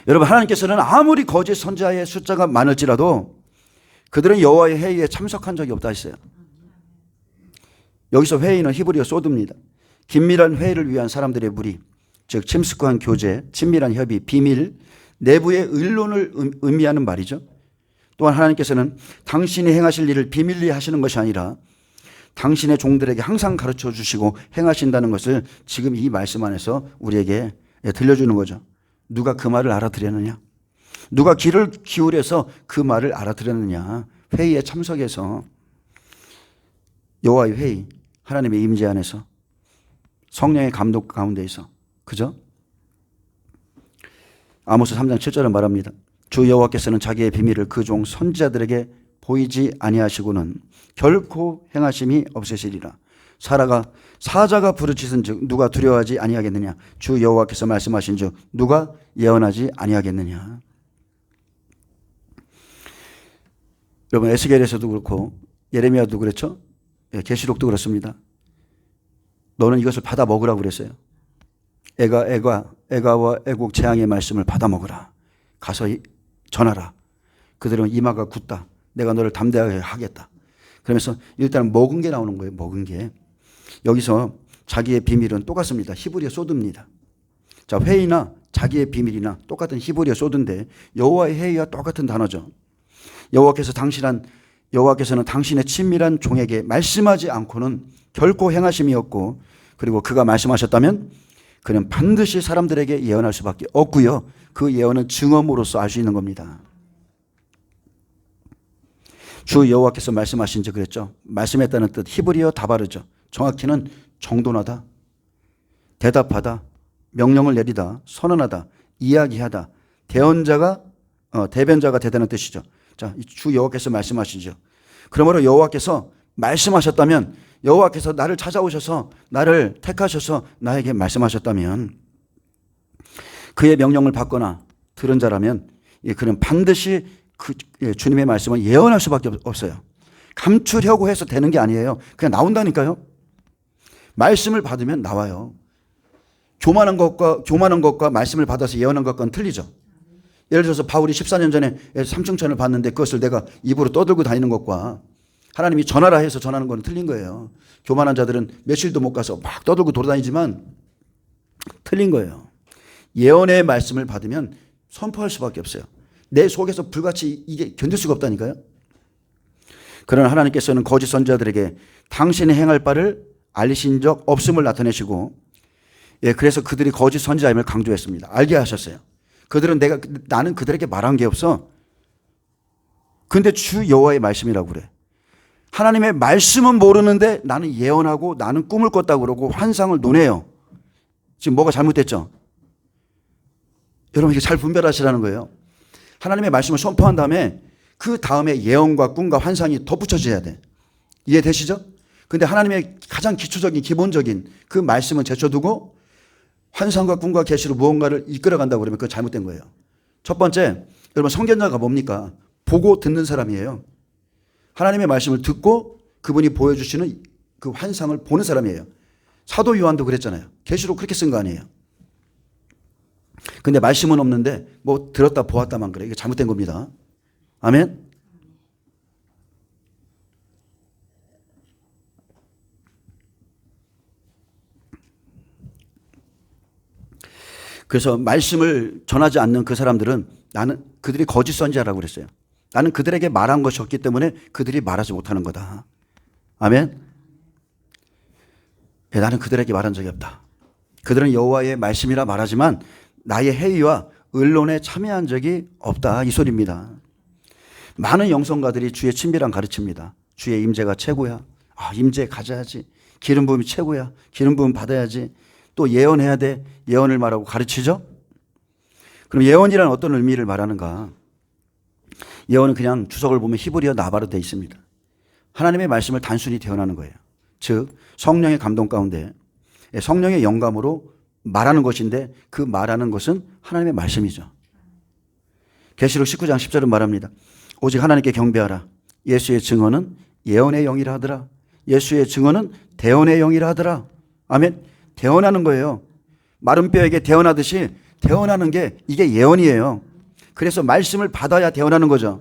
A: 여러분 하나님께서는 아무리 거짓 선지자의 숫자가 많을지라도 그들은 여호와의 회의에 참석한 적이 없다 했어요. 여기서 회의는 히브리어 소드입니다. 긴밀한 회의를 위한 사람들의 무리, 즉 침묵한 교제, 친밀한 협의, 비밀, 내부의 의론을 의미하는 말이죠. 또한 하나님께서는 당신이 행하실 일을 비밀리에 하시는 것이 아니라 당신의 종들에게 항상 가르쳐 주시고 행하신다는 것을 지금 이 말씀 안에서 우리에게 들려주는 거죠. 누가 그 말을 알아들였느냐? 누가 귀를 기울여서 그 말을 알아들었느냐? 회의에 참석해서 여호와의 회의, 하나님의 임재 안에서 성령의 감독 가운데에서 그죠? 아모스 3장 7절은 말합니다. 주 여호와께서는 자기의 비밀을 그 종 선지자들에게 보이지 아니하시고는 결코 행하심이 없으시리라. 사자가 부르짖은즉 누가 두려워하지 아니하겠느냐? 주 여호와께서 말씀하신즉 누가 예언하지 아니하겠느냐? 여러분 에스겔에서도 그렇고 예레미야도 그렇죠. 계시록도 그렇습니다. 너는 이것을 받아 먹으라고 그랬어요. 애가와 애국 재앙의 말씀을 받아 먹으라. 가서 전하라. 그들은 이마가 굳다. 내가 너를 담대하게 하겠다. 그러면서 일단 먹은 게 나오는 거예요. 먹은 게. 여기서 자기의 비밀은 똑같습니다. 히브리어 소드입니다. 자, 회의나 자기의 비밀이나 똑같은 히브리어 소드인데 여호와의 회의와 똑같은 단어죠. 여호와께서는 당신의 친밀한 종에게 말씀하지 않고는 결코 행하심이 없고, 그리고 그가 말씀하셨다면 그는 반드시 사람들에게 예언할 수밖에 없고요. 그 예언은 증언으로서 알 수 있는 겁니다. 주 여호와께서 말씀하신지 그랬죠. 말씀했다는 뜻 히브리어 다바르죠. 정확히는 정돈하다, 대답하다, 명령을 내리다, 선언하다, 이야기하다, 대변자가 되다는 뜻이죠. 자, 주 여호와께서 말씀하시죠. 그러므로 여호와께서 말씀하셨다면, 여호와께서 나를 찾아오셔서 나를 택하셔서 나에게 말씀하셨다면, 그의 명령을 받거나 들은 자라면 그는 반드시 주님의 말씀을 예언할 수밖에 없어요. 감추려고 해서 되는 게 아니에요. 그냥 나온다니까요. 말씀을 받으면 나와요. 교만한 것과 말씀을 받아서 예언한 것과는 틀리죠. 예를 들어서 바울이 14년 전에 삼층천을 봤는데 그것을 내가 입으로 떠들고 다니는 것과 하나님이 전하라 해서 전하는 건 틀린 거예요. 교만한 자들은 며칠도 못 가서 막 떠들고 돌아다니지만 틀린 거예요. 예언의 말씀을 받으면 선포할 수밖에 없어요. 내 속에서 불같이 이게 견딜 수가 없다니까요. 그러나 하나님께서는 거짓 선지자들에게 당신이 행할 바를 알리신 적 없음을 나타내시고, 그래서 그들이 거짓 선지자임을 강조했습니다. 알게 하셨어요. 나는 그들에게 말한 게 없어. 근데 주 여호와의 말씀이라고 그래. 하나님의 말씀은 모르는데 나는 예언하고 나는 꿈을 꿨다고 그러고 환상을 논해요. 지금 뭐가 잘못됐죠? 여러분 이게 잘 분별하시라는 거예요. 하나님의 말씀을 선포한 다음에 그 다음에 예언과 꿈과 환상이 덧붙여져야 돼. 이해되시죠? 근데 하나님의 가장 기초적인 기본적인 그 말씀은 제쳐두고 환상과 꿈과 계시로 무언가를 이끌어간다고 그러면 그거 잘못된 거예요. 첫 번째, 여러분 선견자가 뭡니까? 보고 듣는 사람이에요. 하나님의 말씀을 듣고 그분이 보여주시는 그 환상을 보는 사람이에요. 사도 요한도 그랬잖아요. 계시록 그렇게 쓴 거 아니에요. 근데 말씀은 없는데 뭐 들었다 보았다만 그래. 이게 잘못된 겁니다. 아멘. 그래서 말씀을 전하지 않는 그 사람들은 그들이 거짓 선지자라고 그랬어요. 나는 그들에게 말한 것이 없기 때문에 그들이 말하지 못하는 거다. 아멘. 나는 그들에게 말한 적이 없다. 그들은 여호와의 말씀이라 말하지만 나의 회의와 의론에 참여한 적이 없다. 이 소리입니다. 많은 영성가들이 주의 친밀한 가르칩니다. 주의 임재가 최고야. 임재 가져야지. 기름 부음이 최고야. 기름 부음 받아야지. 또 예언해야 돼. 예언을 말하고 가르치죠. 그럼 예언이란 어떤 의미를 말하는가? 예언은 그냥 주석을 보면 히브리어 나바로 되어 있습니다. 하나님의 말씀을 단순히 대언하는 거예요. 즉 성령의 감동 가운데 성령의 영감으로 말하는 것인데 그 말하는 것은 하나님의 말씀이죠. 계시록 19장 10절은 말합니다. 오직 하나님께 경배하라. 예수의 증언은 예언의 영이라 하더라. 예수의 증언은 대언의 영이라 하더라. 아멘. 대언하는 거예요. 마른 뼈에게 대언하듯이 대언하는 게 이게 예언이에요. 그래서 말씀을 받아야 대언하는 거죠.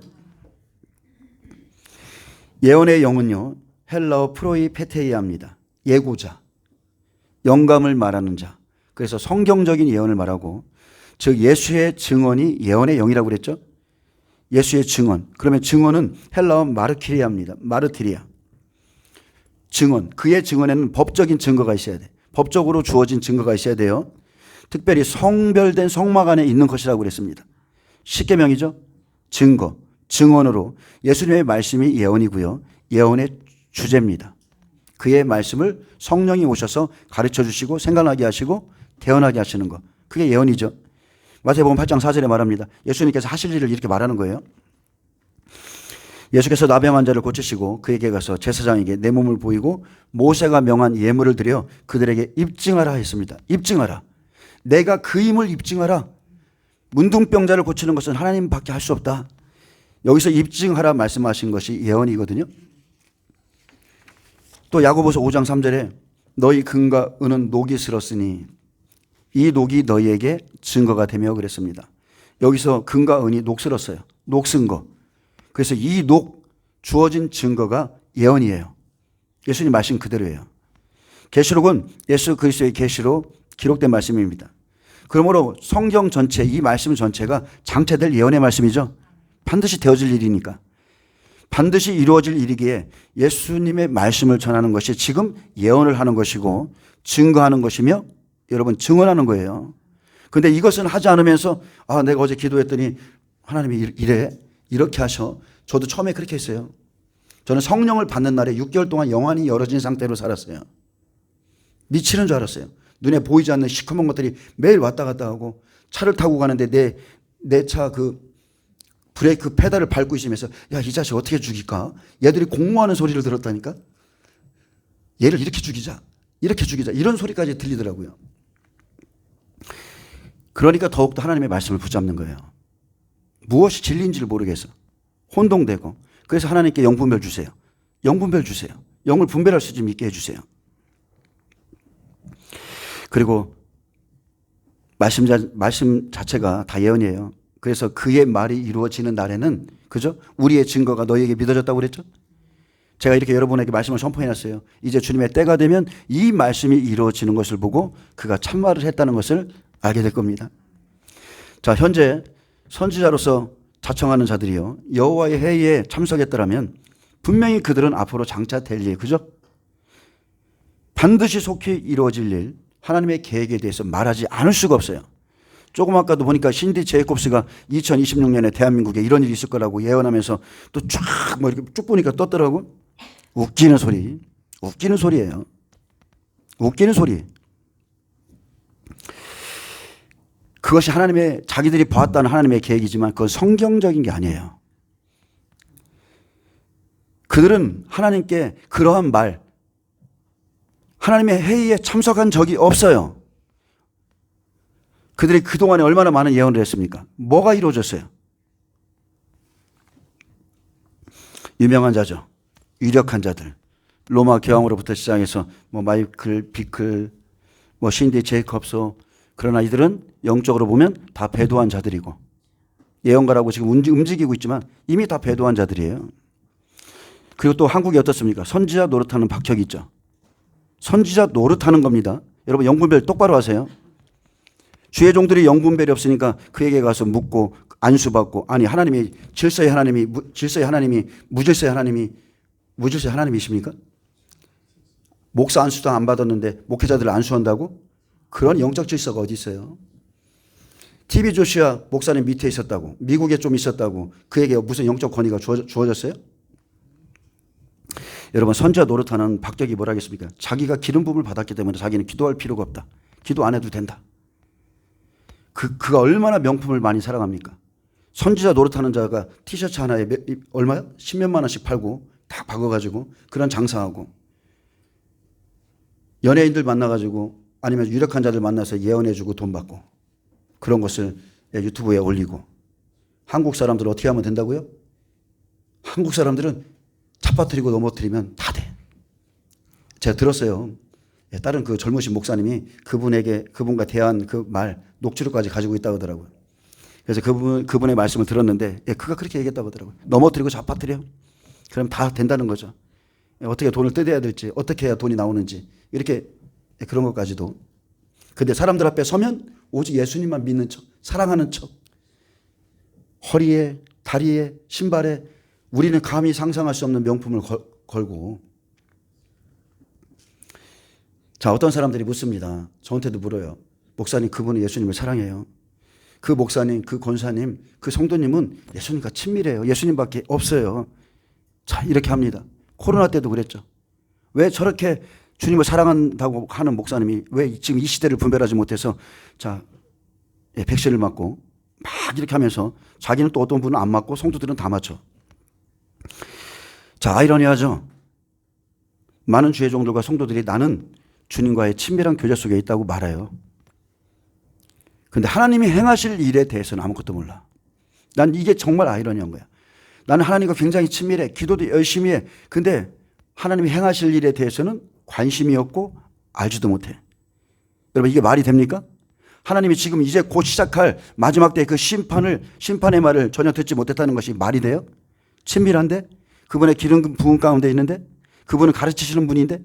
A: 예언의 영은요, 헬라어 프로이페테이아입니다. 예고자, 영감을 말하는 자. 그래서 성경적인 예언을 말하고, 즉 예수의 증언이 예언의 영이라고 그랬죠. 예수의 증언. 그러면 증언은 헬라어 마르키리아입니다. 마르티리아. 증언. 그의 증언에는 법적인 증거가 있어야 돼. 법적으로 주어진 증거가 있어야 돼요. 특별히 성별된 성막 안에 있는 것이라고 그랬습니다. 십계명이죠. 증거, 증언으로 예수님의 말씀이 예언이고요. 예언의 주제입니다. 그의 말씀을 성령이 오셔서 가르쳐 주시고 생각나게 하시고 대언하게 하시는 것. 그게 예언이죠. 마태복음 8장 4절에 말합니다. 예수님께서 하실 일을 이렇게 말하는 거예요. 예수께서 나병 환자를 고치시고 그에게 가서 제사장에게 내 몸을 보이고 모세가 명한 예물을 드려 그들에게 입증하라 했습니다. 입증하라. 내가 그 힘을 입증하라. 문둥병자를 고치는 것은 하나님밖에 할 수 없다. 여기서 입증하라 말씀하신 것이 예언이거든요. 또 야고보서 5장 3절에 너희 금과 은은 녹이 슬었으니 이 녹이 너희에게 증거가 되며 그랬습니다. 여기서 금과 은이 녹슬었어요. 녹슨 거. 그래서 이 녹 주어진 증거가 예언이에요. 예수님 말씀 그대로예요. 계시록은 예수 그리스도의 계시로 기록된 말씀입니다. 그러므로 성경 전체, 이 말씀 전체가 장체될 예언의 말씀이죠. 반드시 되어질 일이니까. 반드시 이루어질 일이기에 예수님의 말씀을 전하는 것이 지금 예언을 하는 것이고 증거하는 것이며 여러분 증언하는 거예요. 그런데 이것은 하지 않으면서 내가 어제 기도했더니 하나님이 이래 이렇게 하셔. 저도 처음에 그렇게 했어요. 저는 성령을 받는 날에 6개월 동안 영안이 열어진 상태로 살았어요. 미치는 줄 알았어요. 눈에 보이지 않는 시커먼 것들이 매일 왔다 갔다 하고 차를 타고 가는데 내 차 그 브레이크 페달을 밟고 있으면서 야, 이 자식 어떻게 죽일까? 얘들이 공모하는 소리를 들었다니까? 얘를 이렇게 죽이자. 이렇게 죽이자. 이런 소리까지 들리더라고요. 그러니까 더욱더 하나님의 말씀을 붙잡는 거예요. 무엇이 진리인지를 모르겠어. 혼동되고. 그래서 하나님께 영분별 주세요. 영분별 주세요. 영을 분별할 수 좀 있게 해주세요. 그리고 말씀 자체가 다 예언이에요. 그래서 그의 말이 이루어지는 날에는 그죠? 우리의 증거가 너희에게 믿어졌다고 그랬죠? 제가 이렇게 여러분에게 말씀을 선포해놨어요. 이제 주님의 때가 되면 이 말씀이 이루어지는 것을 보고 그가 참말을 했다는 것을 알게 될 겁니다. 자, 현재 선지자로서 자청하는 자들이요. 여호와의 회의에 참석했더라면 분명히 그들은 앞으로 장차될 일, 그죠? 반드시 속히 이루어질 일, 하나님의 계획에 대해서 말하지 않을 수가 없어요. 조금 아까도 보니까 신디 제이콥스가 2026년에 대한민국에 이런 일이 있을 거라고 예언하면서 또 쫙 뭐 이렇게 쭉 보니까 떴더라고. 웃기는 소리. 웃기는 소리예요. 웃기는 소리. 그것이 하나님의 자기들이 보았다는 하나님의 계획이지만 그건 성경적인 게 아니에요. 그들은 하나님께 그러한 말, 하나님의 회의에 참석한 적이 없어요. 그들이 그동안에 얼마나 많은 예언을 했습니까? 뭐가 이루어졌어요? 유명한 자죠. 유력한 자들. 로마 교황으로부터 시작해서 뭐 마이클 비클, 뭐 신디 제이콥스. 그러나 이들은 영적으로 보면 다 배도한 자들이고 예언가라고 지금 움직이고 있지만 이미 다 배도한 자들이에요. 그리고 또 한국이 어떻습니까? 선지자 노릇하는 박혁이 있죠. 선지자 노릇하는 겁니다. 여러분 영분별 똑바로 하세요. 주의 종들이 영분별이 없으니까 그에게 가서 묻고 안수받고 아니 하나님이 질서의 하나님이 무질서의 하나님이십니까? 목사 안수도 안 받았는데 목회자들을 안수한다고? 그런 영적 질서가 어디 있어요? TV 조시아 목사님 밑에 있었다고 미국에 좀 있었다고 그에게 무슨 영적 권위가 주어졌어요? 여러분 선지자 노릇하는 박격이 뭐라 하겠습니까? 자기가 기름 부음을 받았기 때문에 자기는 기도할 필요가 없다. 기도 안 해도 된다. 그가 얼마나 명품을 많이 사랑합니까? 선지자 노릇하는 자가 티셔츠 하나에 얼마야? 10몇만 원씩 팔고 다 박아가지고 그런 장사하고 연예인들 만나가지고 아니면 유력한 자들 만나서 예언해주고 돈 받고 그런 것을 유튜브에 올리고 한국 사람들은 어떻게 하면 된다고요? 한국 사람들은 잡아뜨리고 넘어뜨리면 다 돼. 제가 들었어요. 다른 그 젊으신 목사님이 그분과 대한 그 말 녹취록까지 가지고 있다고 하더라고요. 그래서 그분의 말씀을 들었는데 그가 그렇게 얘기했다고 하더라고요. 넘어뜨리고 잡아뜨려. 그럼 다 된다는 거죠. 어떻게 돈을 뜯어야 될지 어떻게 해야 돈이 나오는지 이렇게 그런 것까지도. 근데 사람들 앞에 서면 오직 예수님만 믿는 척 사랑하는 척 허리에 다리에 신발에 우리는 감히 상상할 수 없는 명품을 걸고. 자, 어떤 사람들이 묻습니다. 저한테도 물어요. 목사님, 그분은 예수님을 사랑해요. 그 목사님, 그 권사님, 그 성도님은 예수님과 친밀해요. 예수님밖에 없어요. 자, 이렇게 합니다. 코로나 때도 그랬죠. 왜 저렇게 주님을 사랑한다고 하는 목사님이 왜 지금 이 시대를 분별하지 못해서 자, 백신을 맞고 막 이렇게 하면서 자기는 또 어떤 분은 안 맞고 성도들은 다 맞죠. 자, 아이러니하죠. 많은 주의 종들과 성도들이 나는 주님과의 친밀한 교제 속에 있다고 말해요. 그런데 하나님이 행하실 일에 대해서는 아무것도 몰라. 난 이게 정말 아이러니한 거야. 나는 하나님과 굉장히 친밀해. 기도도 열심히 해. 근데 하나님이 행하실 일에 대해서는 관심이 없고 알지도 못해. 여러분, 이게 말이 됩니까? 하나님이 지금 이제 곧 시작할 마지막 때 그 심판의 말을 전혀 듣지 못했다는 것이 말이 돼요? 친밀한데? 그분의 기름 부은 가운데 있는데? 그분은 가르치시는 분인데?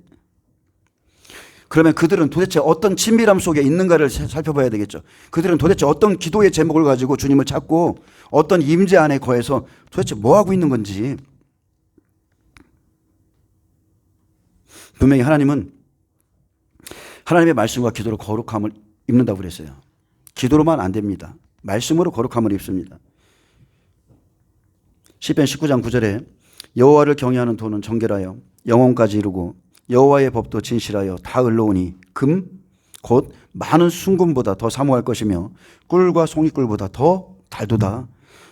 A: 그러면 그들은 도대체 어떤 친밀함 속에 있는가를 살펴봐야 되겠죠. 그들은 도대체 어떤 기도의 제목을 가지고 주님을 찾고 어떤 임재 안에 거해서 도대체 뭐 하고 있는 건지. 분명히 하나님은 하나님의 말씀과 기도로 거룩함을 입는다고 그랬어요. 기도로만 안 됩니다. 말씀으로 거룩함을 입습니다. 시편 19장 9절에 여호와를 경외하는 도는 정결하여 영혼까지 이루고 여호와의 법도 진실하여 다 을로오니 금 곧 많은 순금보다 더 사모할 것이며 꿀과 송이꿀보다 더 달도다.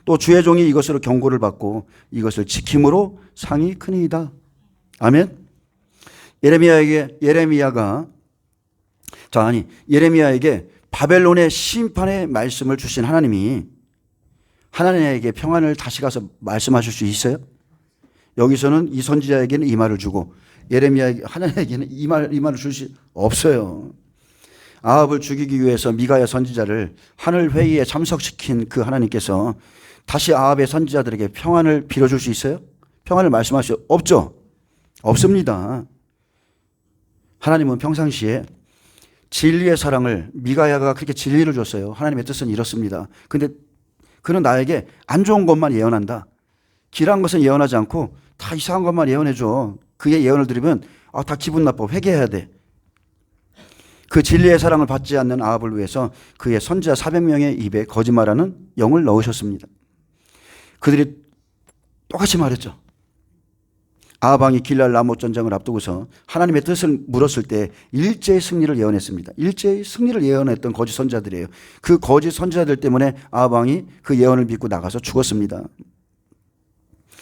A: 또 주의 종이 이것으로 경고를 받고 이것을 지킴으로 상이 크니이다. 아멘. 예레미야에게 바벨론의 심판의 말씀을 주신 하나님이 하나님에게 평안을 다시 가서 말씀하실 수 있어요? 여기서는 이 선지자에게는 이 말을 주고 예레미야에게 하나님에게는 이 말을 줄 수 없어요. 아합을 죽이기 위해서 미가야 선지자를 하늘 회의에 참석시킨 그 하나님께서 다시 아합의 선지자들에게 평안을 빌어줄 수 있어요? 평안을 말씀하실 수 없죠? 없습니다. 하나님은 평상시에 진리의 사랑을, 미가야가 그렇게 진리를 줬어요. 하나님의 뜻은 이렇습니다. 근데 그는 나에게 안 좋은 것만 예언한다. 길한 것은 예언하지 않고 다 이상한 것만 예언해줘. 그의 예언을 들으면 다 기분 나빠. 회개해야 돼. 그 진리의 사랑을 받지 않는 아합을 위해서 그의 선지자 400명의 입에 거짓말하는 영을 넣으셨습니다. 그들이 똑같이 말했죠. 아합 왕이 길랄 라못 전쟁을 앞두고서 하나님의 뜻을 물었을 때 일제의 승리를 예언했습니다. 일제의 승리를 예언했던 거짓 선지자들이에요. 그 거짓 선지자들 때문에 아합 왕이 그 예언을 믿고 나가서 죽었습니다.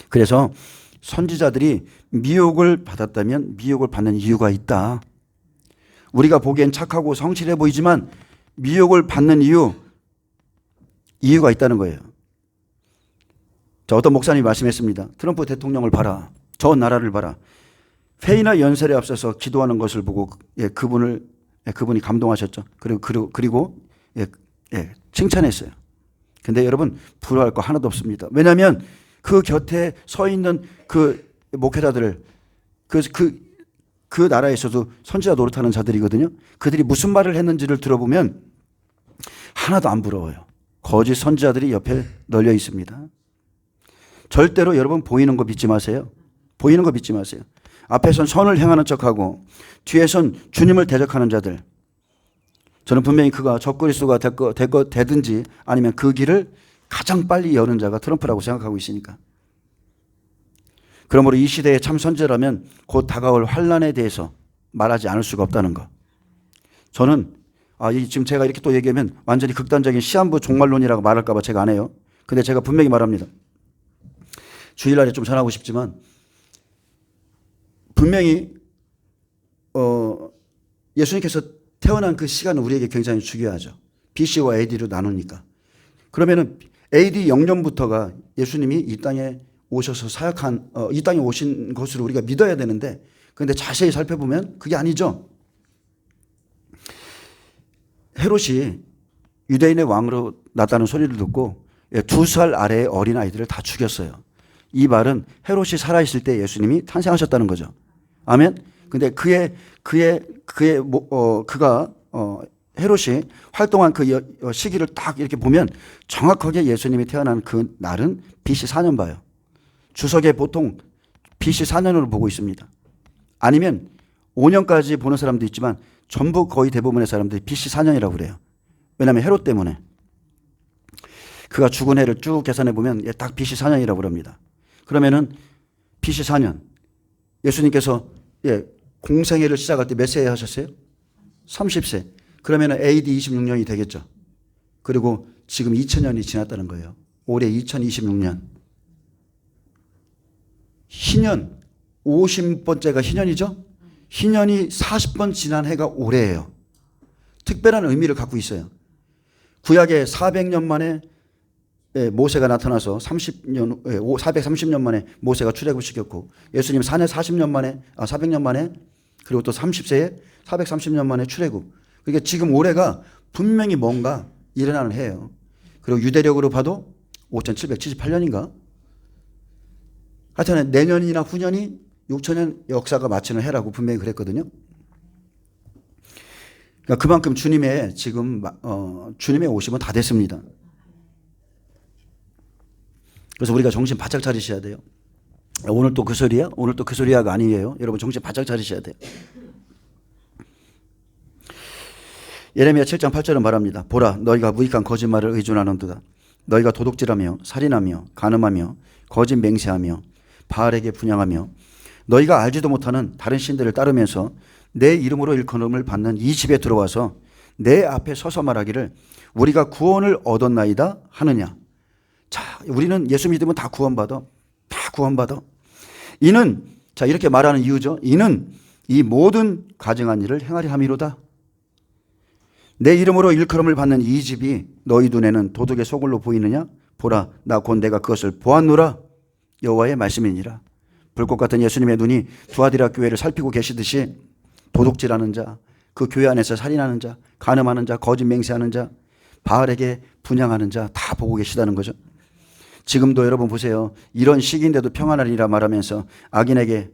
A: 그래서 선지자들이 미혹을 받았다면 미혹을 받는 이유가 있다. 우리가 보기엔 착하고 성실해 보이지만 미혹을 받는 이유가 있다는 거예요. 자, 어떤 목사님이 말씀했습니다. 트럼프 대통령을 봐라. 저 나라를 봐라. 회의나 연설에 앞서서 기도하는 것을 보고 그분이 감동하셨죠. 그리고 칭찬했어요. 근데 여러분, 부러워할 거 하나도 없습니다. 왜냐하면 그 곁에 서 있는 그 목회자들을 그 나라에서도 선지자 노릇하는 자들이거든요. 그들이 무슨 말을 했는지를 들어보면 하나도 안 부러워요. 거짓 선지자들이 옆에 널려 있습니다. 절대로 여러분 보이는 거 믿지 마세요. 보이는 거 믿지 마세요. 앞에선 선을 행하는 척하고 뒤에선 주님을 대적하는 자들. 저는 분명히 그가 적그리스도가 되든지 아니면 그 길을 가장 빨리 여는 자가 트럼프라고 생각하고 있으니까. 그러므로 이 시대의 참 선지자라면 곧 다가올 환난에 대해서 말하지 않을 수가 없다는 것. 저는 지금 제가 이렇게 또 얘기하면 완전히 극단적인 시한부 종말론이라고 말할까 봐 제가 안 해요. 근데 제가 분명히 말합니다. 주일날에 좀 전하고 싶지만 분명히 예수님께서 태어난 그 시간은 우리에게 굉장히 중요하죠. BC와 AD로 나누니까. 그러면은 AD 0년부터가 예수님이 이 땅에 오셔서 이 땅에 오신 것으로 우리가 믿어야 되는데, 그런데 자세히 살펴보면 그게 아니죠. 헤롯이 유대인의 왕으로 났다는 소리를 듣고 2살 아래의 어린아이들을 다 죽였어요. 이 말은 헤롯이 살아있을 때 예수님이 탄생하셨다는 거죠. 아멘. 근데 헤롯이 활동한 그 시기를 딱 이렇게 보면 정확하게 예수님이 태어난 그 날은 BC 4년 봐요. 주석에 보통 BC 4년으로 보고 있습니다. 아니면 5년까지 보는 사람도 있지만 전부 거의 대부분의 사람들이 BC 4년이라고 그래요. 왜냐하면 헤롯 때문에. 그가 죽은 해를 쭉 계산해 보면 딱 BC 4년이라고 그럽니다. 그러면은 BC 4년. 예수님께서 공생애를 시작할 때 몇 세에 하셨어요? 30세. 그러면 AD 26년이 되겠죠. 그리고 지금 2000년이 지났다는 거예요. 올해 2026년. 희년, 50번째가 희년이죠? 희년이 40번 지난 해가 올해예요. 특별한 의미를 갖고 있어요. 구약에 400년 만에 모세가 나타나서 430년 만에 모세가 출애굽시켰고 예수님 산에 400년 만에 그리고 또 30세에 430년 만에 출애굽. 그러니까 지금 올해가 분명히 뭔가 일어나는 해예요. 그리고 유대력으로 봐도 5778년인가? 하여튼 내년이나 후년이 6천년 역사가 마치는 해라고 분명히 그랬거든요. 그러니까 그만큼 주님의 지금 주님의 오심은 다 됐습니다. 그래서 우리가 정신 바짝 차리셔야 돼요. 오늘 또 그 소리야? 오늘 또 그 소리야가 아니에요. 여러분 정신 바짝 차리셔야 돼요. 예레미야 7장 8절은 말합니다. 보라, 너희가 무익한 거짓말을 의존하는도다. 너희가 도둑질하며 살인하며 간음하며 거짓 맹세하며 바알에게 분향하며 너희가 알지도 못하는 다른 신들을 따르면서 내 이름으로 일컬음을 받는 이 집에 들어와서 내 앞에 서서 말하기를 우리가 구원을 얻었나이다 하느냐. 자, 우리는 예수 믿으면 다 구원받아. 다 구원받아. 이는 자 이렇게 말하는 이유죠. 이는 이 모든 가증한 일을 행하리 함이로다. 내 이름으로 일컬음을 받는 이 집이 너희 눈에는 도둑의 소굴로 보이느냐? 보라, 나 곧 내가 그것을 보았노라. 여호와의 말씀이니라. 불꽃 같은 예수님의 눈이 두아디라 교회를 살피고 계시듯이 도둑질하는 자, 그 교회 안에서 살인하는 자, 간음하는 자, 거짓 맹세하는 자, 바알에게 분향하는 자 다 보고 계시다는 거죠. 지금도 여러분 보세요. 이런 시기인데도 평안하리라 말하면서 악인에게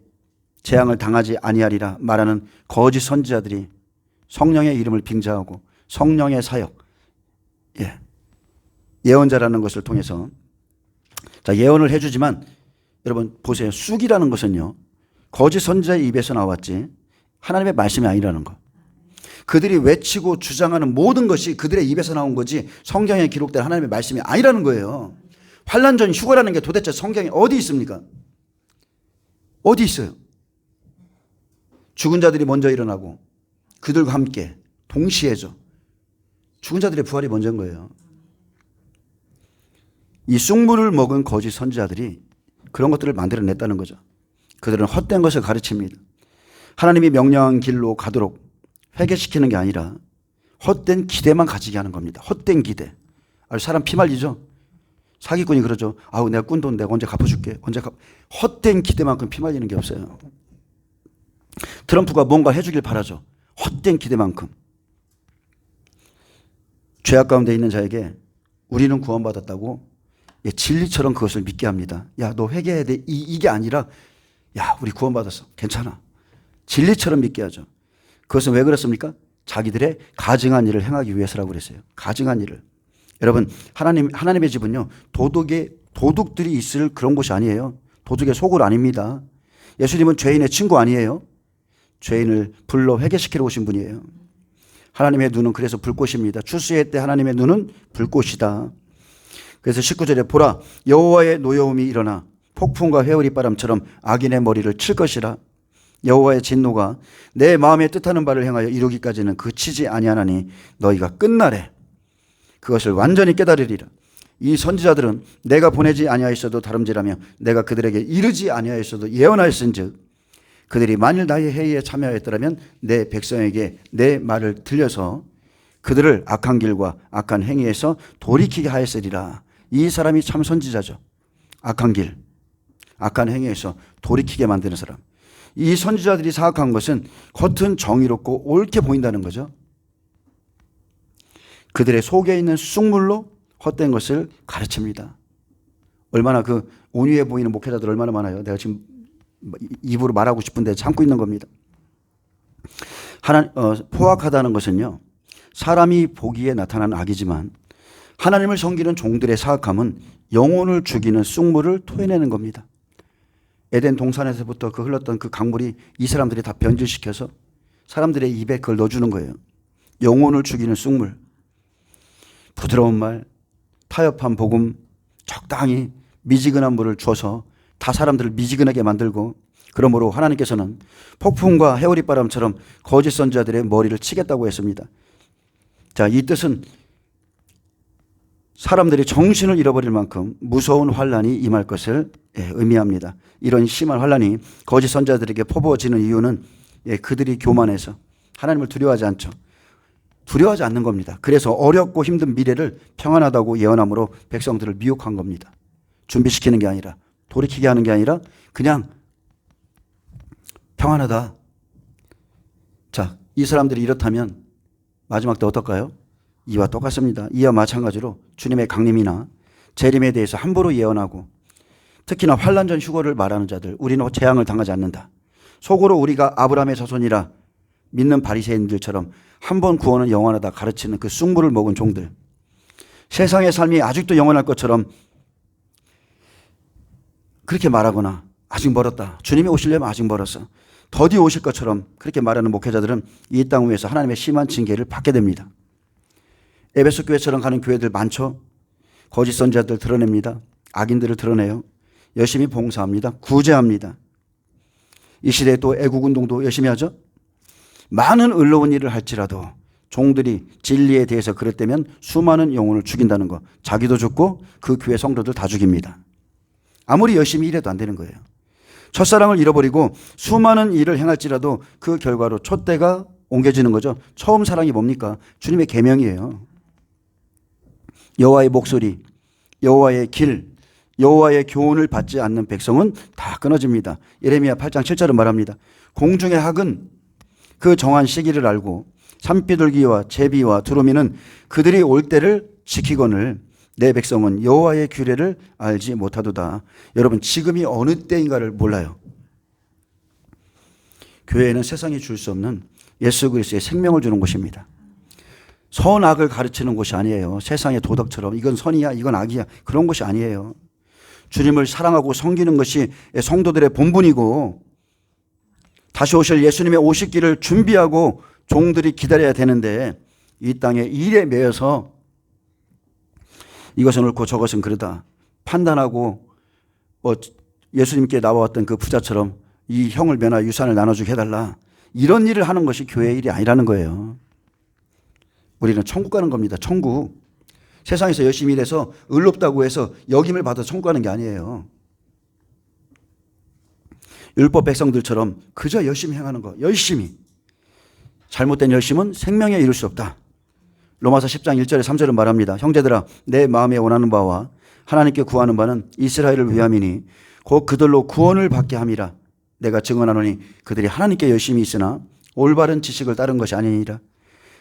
A: 재앙을 당하지 아니하리라 말하는 거짓 선지자들이 성령의 이름을 빙자하고 성령의 사역, 예언자라는 것을 통해서 자 예언을 해주지만 여러분 보세요. 쑥이라는 것은요. 거짓 선지자의 입에서 나왔지 하나님의 말씀이 아니라는 거. 그들이 외치고 주장하는 모든 것이 그들의 입에서 나온 거지 성경에 기록된 하나님의 말씀이 아니라는 거예요. 환난 전 휴거라는 게 도대체 성경에 어디 있습니까? 어디 있어요? 죽은 자들이 먼저 일어나고 그들과 함께 동시에죠. 죽은 자들의 부활이 먼저인 거예요. 이 쑥물을 먹은 거짓 선지자들이 그런 것들을 만들어냈다는 거죠. 그들은 헛된 것을 가르칩니다. 하나님이 명령한 길로 가도록 회개시키는 게 아니라 헛된 기대만 가지게 하는 겁니다. 헛된 기대. 아주 사람 피말리죠. 사기꾼이 그러죠. 아우 내가 꾼 돈 내가 언제 갚아줄게. 헛된 기대만큼 피말리는 게 없어요. 트럼프가 뭔가 해주길 바라죠. 헛된 기대만큼. 죄악 가운데 있는 자에게 우리는 구원받았다고 진리처럼 그것을 믿게 합니다. 야, 너 회개해야 돼. 이게 아니라 야, 우리 구원받았어. 괜찮아. 진리처럼 믿게 하죠. 그것은 왜 그렇습니까? 자기들의 가증한 일을 행하기 위해서라고 그랬어요. 가증한 일을. 여러분, 하나님의 집은요, 도둑들이 있을 그런 곳이 아니에요. 도둑의 소굴 아닙니다. 예수님은 죄인의 친구 아니에요. 죄인을 불러 회개시키러 오신 분이에요. 하나님의 눈은 그래서 불꽃입니다. 추수의 때 하나님의 눈은 불꽃이다. 그래서 19절에 보라, 여호와의 노여움이 일어나 폭풍과 회오리 바람처럼 악인의 머리를 칠 것이라. 여호와의 진노가 내 마음에 뜻하는 바를 행하여 이루기까지는 그치지 아니하나니 너희가 끝날에 그것을 완전히 깨달으리라. 이 선지자들은 내가 보내지 아니하였어도 다름질하며 내가 그들에게 이르지 아니하였어도 예언하였은즉 그들이 만일 나의 회의에 참여하였더라면 내 백성에게 내 말을 들려서 그들을 악한 길과 악한 행위에서 돌이키게 하였으리라. 이 사람이 참 선지자죠. 악한 길, 악한 행위에서 돌이키게 만드는 사람. 이 선지자들이 사악한 것은 겉은 정의롭고 옳게 보인다는 거죠. 그들의 속에 있는 쑥물로 헛된 것을 가르칩니다. 얼마나 그 온유해 보이는 목회자들 얼마나 많아요. 내가 지금 입으로 말하고 싶은데 참고 있는 겁니다. 포악하다는 것은요, 사람이 보기에 나타나는 악이지만 하나님을 섬기는 종들의 사악함은 영혼을 죽이는 쑥물을 토해내는 겁니다. 에덴 동산에서부터 그 흘렀던 그 강물이 이 사람들이 다 변질시켜서 사람들의 입에 그걸 넣어주는 거예요. 영혼을 죽이는 쑥물. 부드러운 말, 타협한 복음, 적당히 미지근한 물을 줘서 다 사람들을 미지근하게 만들고, 그러므로 하나님께서는 폭풍과 회오리 바람처럼 거짓 선지자들의 머리를 치겠다고 했습니다. 자, 이 뜻은 사람들이 정신을 잃어버릴 만큼 무서운 환란이 임할 것을 의미합니다. 이런 심한 환란이 거짓 선지자들에게 퍼부어지는 이유는 그들이 교만해서 하나님을 두려워하지 않죠. 두려워하지 않는 겁니다. 그래서 어렵고 힘든 미래를 평안하다고 예언함으로 백성들을 미혹한 겁니다. 준비시키는 게 아니라, 돌이키게 하는 게 아니라 그냥 평안하다. 자, 이 사람들이 이렇다면 마지막 때 어떨까요? 이와 똑같습니다. 이와 마찬가지로 주님의 강림이나 재림에 대해서 함부로 예언하고 특히나 환난 전 휴거를 말하는 자들, 우리는 재앙을 당하지 않는다. 속으로 우리가 아브라함의 자손이라 믿는 바리새인들처럼 한 번 구원은 영원하다 가르치는 그 쑥물을 먹은 종들, 세상의 삶이 아직도 영원할 것처럼 그렇게 말하거나 아직 멀었다, 주님이 오시려면 아직 멀었어, 더디 오실 것처럼 그렇게 말하는 목회자들은 이 땅 위에서 하나님의 심한 징계를 받게 됩니다. 에베소 교회처럼 가는 교회들 많죠. 거짓 선지자들 드러냅니다. 악인들을 드러내요. 열심히 봉사합니다. 구제합니다. 이 시대에 또 애국운동도 열심히 하죠. 많은 의로운 일을 할지라도 종들이 진리에 대해서 그랬다면 수많은 영혼을 죽인다는 거, 자기도 죽고 그 교회 성도들 다 죽입니다. 아무리 열심히 일해도 안 되는 거예요. 첫사랑을 잃어버리고 수많은 일을 행할지라도 그 결과로 촛대가 옮겨지는 거죠. 처음 사랑이 뭡니까? 주님의 계명이에요. 여호와의 목소리, 여호와의 길, 여호와의 교훈을 받지 않는 백성은 다 끊어집니다. 예레미야 8장 7절은 말합니다. 공중의 학은 그 정한 시기를 알고 산비둘기와 제비와 두루미는 그들이 올 때를 지키거늘 내 백성은 여호와의 규례를 알지 못하도다. 여러분, 지금이 어느 때인가를 몰라요. 교회는 세상이 줄 수 없는 예수 그리스도의 생명을 주는 곳입니다. 선악을 가르치는 곳이 아니에요. 세상의 도덕처럼 이건 선이야, 이건 악이야, 그런 곳이 아니에요. 주님을 사랑하고 섬기는 것이 성도들의 본분이고 다시 오실 예수님의 오시기를 준비하고 종들이 기다려야 되는데 이 땅에 일에 매여서 이것은 옳고 저것은 그러다 판단하고 예수님께 나와왔던 그 부자처럼 이 형을 매나 유산을 나눠주게 해달라, 이런 일을 하는 것이 교회의 일이 아니라는 거예요. 우리는 천국 가는 겁니다. 천국. 세상에서 열심히 일해서 의롭다고 해서 역임을 받아 천국 가는 게 아니에요. 율법 백성들처럼 그저 열심히 행하는 거, 열심히. 잘못된 열심은 생명에 이를 수 없다. 로마서 10장 1절에 3절은 말합니다. 형제들아, 내 마음에 원하는 바와 하나님께 구하는 바는 이스라엘을 위함이니 곧 그들로 구원을 받게 함이라. 내가 증언하노니 그들이 하나님께 열심히 있으나 올바른 지식을 따른 것이 아니니라.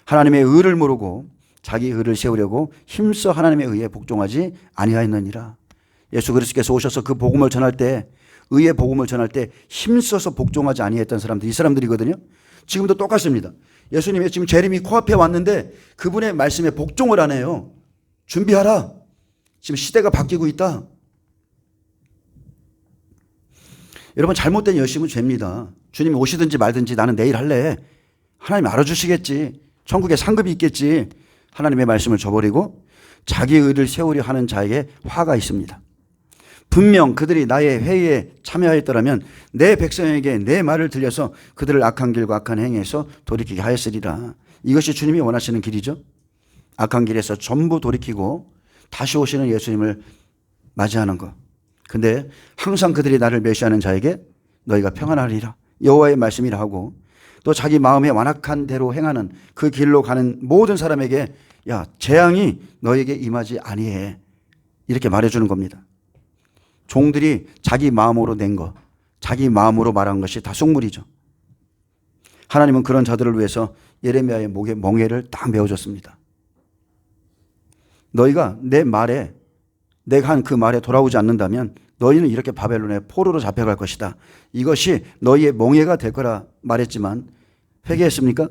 A: 하나님의 의를 모르고 자기 의를 세우려고 힘써 하나님의 의에 복종하지 아니하였느니라. 예수 그리스도께서 오셔서 그 복음을 전할 때, 의의 복음을 전할 때 힘써서 복종하지 아니했던 사람들, 이 사람들이거든요. 지금도 똑같습니다. 예수님이 지금 재림이 코앞에 왔는데 그분의 말씀에 복종을 안 해요. 준비하라. 지금 시대가 바뀌고 있다. 여러분, 잘못된 열심은 죄입니다. 주님이 오시든지 말든지 나는 내일 할래. 하나님 알아주시겠지. 천국에 상급이 있겠지. 하나님의 말씀을 저버리고 자기 의를 세우려 하는 자에게 화가 있습니다. 분명 그들이 나의 회의에 참여하였더라면 내 백성에게 내 말을 들려서 그들을 악한 길과 악한 행위에서 돌이키게 하였으리라. 이것이 주님이 원하시는 길이죠. 악한 길에서 전부 돌이키고 다시 오시는 예수님을 맞이하는 것. 근데 항상 그들이 나를 멸시하는 자에게 너희가 평안하리라, 여호와의 말씀이라 하고, 또 자기 마음에 완악한 대로 행하는 그 길로 가는 모든 사람에게 야, 재앙이 너에게 임하지 아니해, 이렇게 말해주는 겁니다. 종들이 자기 마음으로 낸 것, 자기 마음으로 말한 것이 다 속물이죠. 하나님은 그런 자들을 위해서 예레미야의 목에 멍에를 딱 메어줬습니다. 너희가 내 말에, 내가 한 그 말에 돌아오지 않는다면 너희는 이렇게 바벨론의 포로로 잡혀갈 것이다. 이것이 너희의 멍에가 될 거라 말했지만 회개했습니까?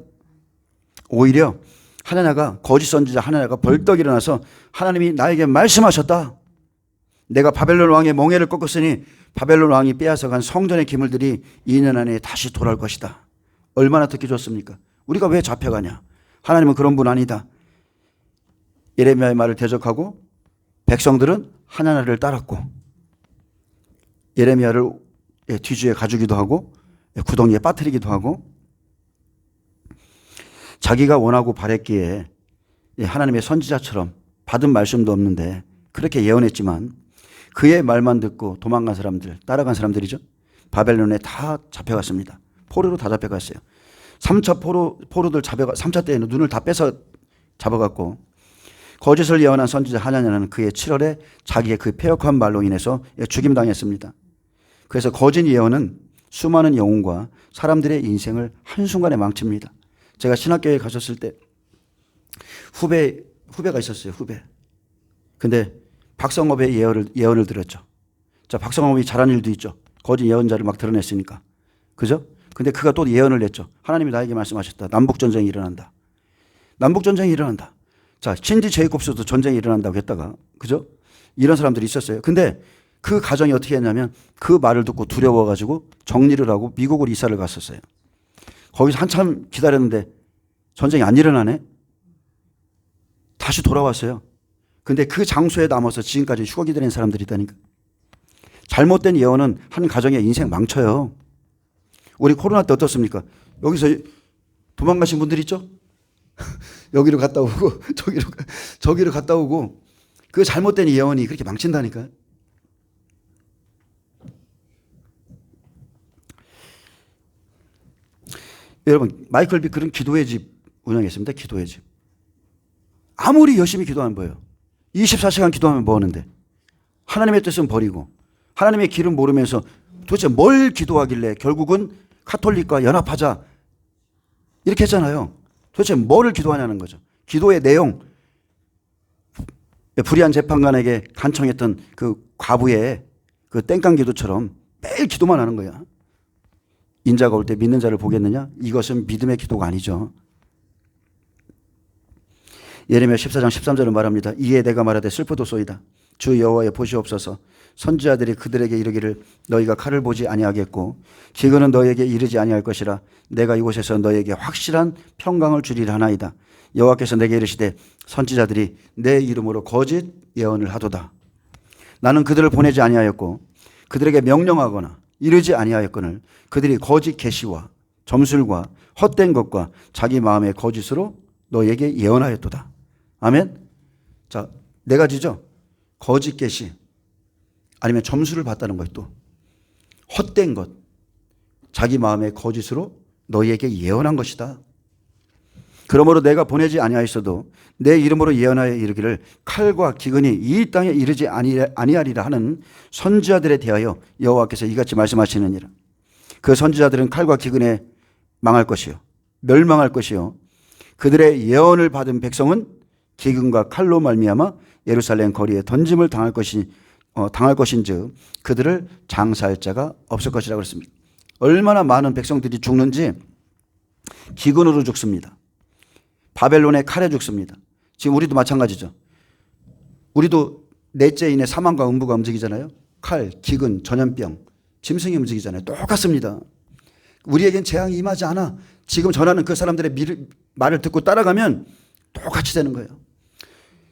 A: 오히려 하나냐가, 거짓 선지자 하나냐가 벌떡 일어나서 하나님이 나에게 말씀하셨다. 내가 바벨론 왕의 멍에를 꺾었으니 바벨론 왕이 빼앗아간 성전의 기물들이 2년 안에 다시 돌아올 것이다. 얼마나 듣기 좋습니까? 우리가 왜 잡혀가냐? 하나님은 그런 분 아니다. 예레미야의 말을 대적하고 백성들은 하나냐를 따랐고 예레미야를 뒤주에 가주기도 하고 구덩이에 빠뜨리기도 하고 자기가 원하고 바랬기에 하나님의 선지자처럼 받은 말씀도 없는데 그렇게 예언했지만 그의 말만 듣고 도망간 사람들, 따라간 사람들이죠. 바벨론에 다 잡혀갔습니다. 포로로 다 잡혀갔어요. 3차 포로들 3차 때에는 눈을 다 빼서 잡아갔고 거짓을 예언한 선지자 하나냐는 그의 7월에 자기의 그 패역한 말로 인해서 죽임당했습니다. 그래서 거짓 예언은 수많은 영혼과 사람들의 인생을 한순간에 망칩니다. 제가 신학교에 가셨을 때 후배가 있었어요. 후배. 근데 박성업의 예언을 들었죠. 자, 박성업이 잘한 일도 있죠. 거짓 예언자를 막 드러냈으니까. 그죠? 근데 그가 또 예언을 냈죠. 하나님이 나에게 말씀하셨다. 남북전쟁이 일어난다. 남북전쟁이 일어난다. 자, 신지 제이콥스도 전쟁이 일어난다고 했다가, 그죠? 이런 사람들이 있었어요. 근데 그 가정이 어떻게 했냐면 그 말을 듣고 두려워가지고 정리를 하고 미국으로 이사를 갔었어요. 거기서 한참 기다렸는데 전쟁이 안 일어나네? 다시 돌아왔어요. 근데 그 장소에 남아서 지금까지 휴가 기다리는 사람들이 있다니까. 잘못된 예언은 한 가정의 인생 망쳐요. 우리 코로나 때 어떻습니까? 여기서 도망가신 분들 있죠? 여기로 갔다 오고 저기로 갔다 오고 그 잘못된 예언이 그렇게 망친다니까요. 여러분, 마이클 비클은 기도의 집 운영했습니다. 기도의 집. 아무리 열심히 기도하면 뭐예요? 24시간 기도하면 뭐 하는데? 하나님의 뜻은 버리고 하나님의 길은 모르면서 도대체 뭘 기도하길래 결국은 카톨릭과 연합하자 이렇게 했잖아요. 도대체 뭐를 기도하냐는 거죠. 기도의 내용, 불의한 재판관에게 간청했던 그 과부의 그 땡깡 기도처럼 매일 기도만 하는 거야. 인자가 올 때 믿는 자를 보겠느냐? 이것은 믿음의 기도가 아니죠. 예레미야 14장 13절은 말합니다. 이에 내가 말하되 슬프도소이다. 주 여호와의 보시옵소서. 선지자들이 그들에게 이르기를 너희가 칼을 보지 아니하겠고 기근은 너희에게 이르지 아니할 것이라. 내가 이곳에서 너희에게 확실한 평강을 주리라 하나이다. 여호와께서 내게 이르시되 선지자들이 내 이름으로 거짓 예언을 하도다. 나는 그들을 보내지 아니하였고 그들에게 명령하거나 이르지 아니하였거늘 그들이 거짓 계시와 점술과 헛된 것과 자기 마음의 거짓으로 너에게 예언하였도다. 아멘. 자, 네 가지죠. 거짓 계시 아니면 점술을 봤다는 것, 또 헛된 것, 자기 마음의 거짓으로 너희에게 예언한 것이다. 그러므로 내가 보내지 아니하였어도 내 이름으로 예언하여 이르기를 칼과 기근이 이 땅에 이르지 아니하리라 하는 선지자들에 대하여 여호와께서 이같이 말씀하시느니라. 그 선지자들은 칼과 기근에 망할 것이요 멸망할 것이요 그들의 예언을 받은 백성은 기근과 칼로 말미암아 예루살렘 거리에 던짐을 당할 것인즉 그들을 장사할 자가 없을 것이라고 그랬습니다. 얼마나 많은 백성들이 죽는지 기근으로 죽습니다. 바벨론의 칼에 죽습니다. 지금 우리도 마찬가지죠. 우리도 넷째 인의 사망과 음부가 움직이잖아요. 칼, 기근, 전염병, 짐승이 움직이잖아요. 똑같습니다. 우리에겐 재앙이 임하지 않아. 지금 전하는 그 사람들의 말을 듣고 따라가면 똑같이 되는 거예요.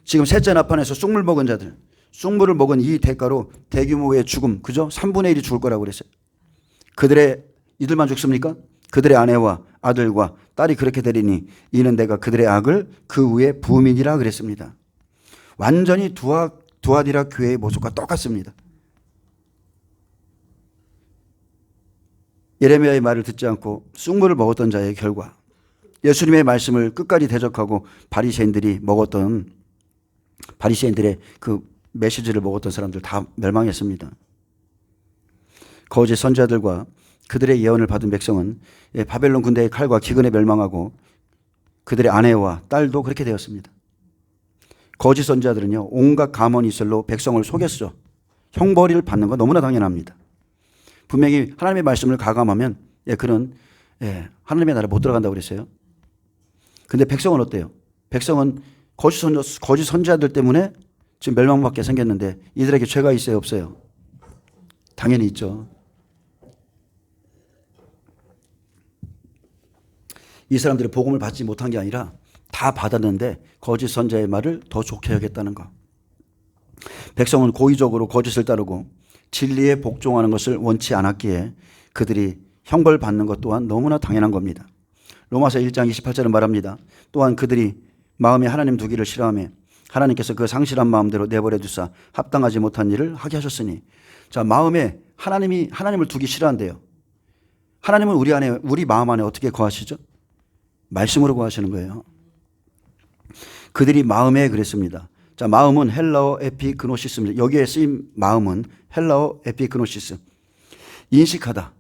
A: 지금 셋째 나판에서 쑥물 먹은 자들, 쑥물을 먹은 이 대가로 대규모의 죽음, 그죠? 3분의 1이 죽을 거라고 그랬어요. 이들만 죽습니까? 그들의 아내와 아들과 딸이 그렇게 되리니 이는 내가 그들의 악을 그 위에 부음이니라 그랬습니다. 완전히 두아디라 교회의 모습과 똑같습니다. 예레미야의 말을 듣지 않고 쑥물을 먹었던 자의 결과, 예수님의 말씀을 끝까지 대적하고 바리새인들의 그 메시지를 먹었던 사람들 다 멸망했습니다. 거짓 선지자들과 그들의 예언을 받은 백성은 바벨론 군대의 칼과 기근에 멸망하고 그들의 아내와 딸도 그렇게 되었습니다. 거짓 선지자들은요, 온갖 가문이슬로 백성을 속였죠. 형벌을 받는 건 너무나 당연합니다. 분명히 하나님의 말씀을 가감하면 그는 하나님의 나라에 못 들어간다고 그랬어요. 근데 백성은 어때요? 백성은 거짓 선지자들 때문에 지금 멸망받게 생겼는데 이들에게 죄가 있어요, 없어요? 당연히 있죠. 이 사람들이 복음을 받지 못한 게 아니라 다 받았는데 거짓 선지자의 말을 더 좋게 여겼다는 거. 백성은 고의적으로 거짓을 따르고 진리에 복종하는 것을 원치 않았기에 그들이 형벌 받는 것 또한 너무나 당연한 겁니다. 로마서 1장 28절은 말합니다. 또한 그들이 마음에 하나님 두기를 싫어하며 하나님께서 그 상실한 마음대로 내버려 두사 합당하지 못한 일을 하게 하셨으니. 자, 마음에 하나님을 두기 싫어한대요. 하나님은 우리 마음 안에 어떻게 거하시죠? 말씀으로 거하시는 거예요. 그들이 마음에 그랬습니다. 자, 마음은 헬라어 에피그노시스입니다. 여기에 쓰인 마음은 헬라어 에피그노시스. 인식하다,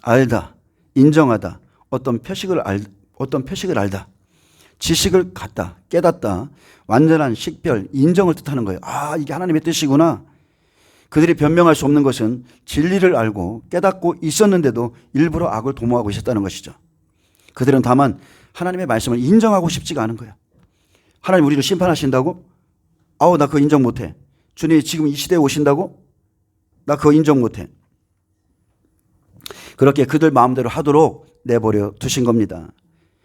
A: 알다, 인정하다, 어떤 표식을 알다, 지식을 갖다, 깨닫다, 완전한 식별, 인정을 뜻하는 거예요. 아, 이게 하나님의 뜻이구나. 그들이 변명할 수 없는 것은 진리를 알고 깨닫고 있었는데도 일부러 악을 도모하고 있었다는 것이죠. 그들은 다만 하나님의 말씀을 인정하고 싶지가 않은 거예요. 하나님 우리를 심판하신다고? 아우, 나 그거 인정 못해. 주님이 지금 이 시대에 오신다고? 나 그거 인정 못해. 그렇게 그들 마음대로 하도록 내버려 두신 겁니다.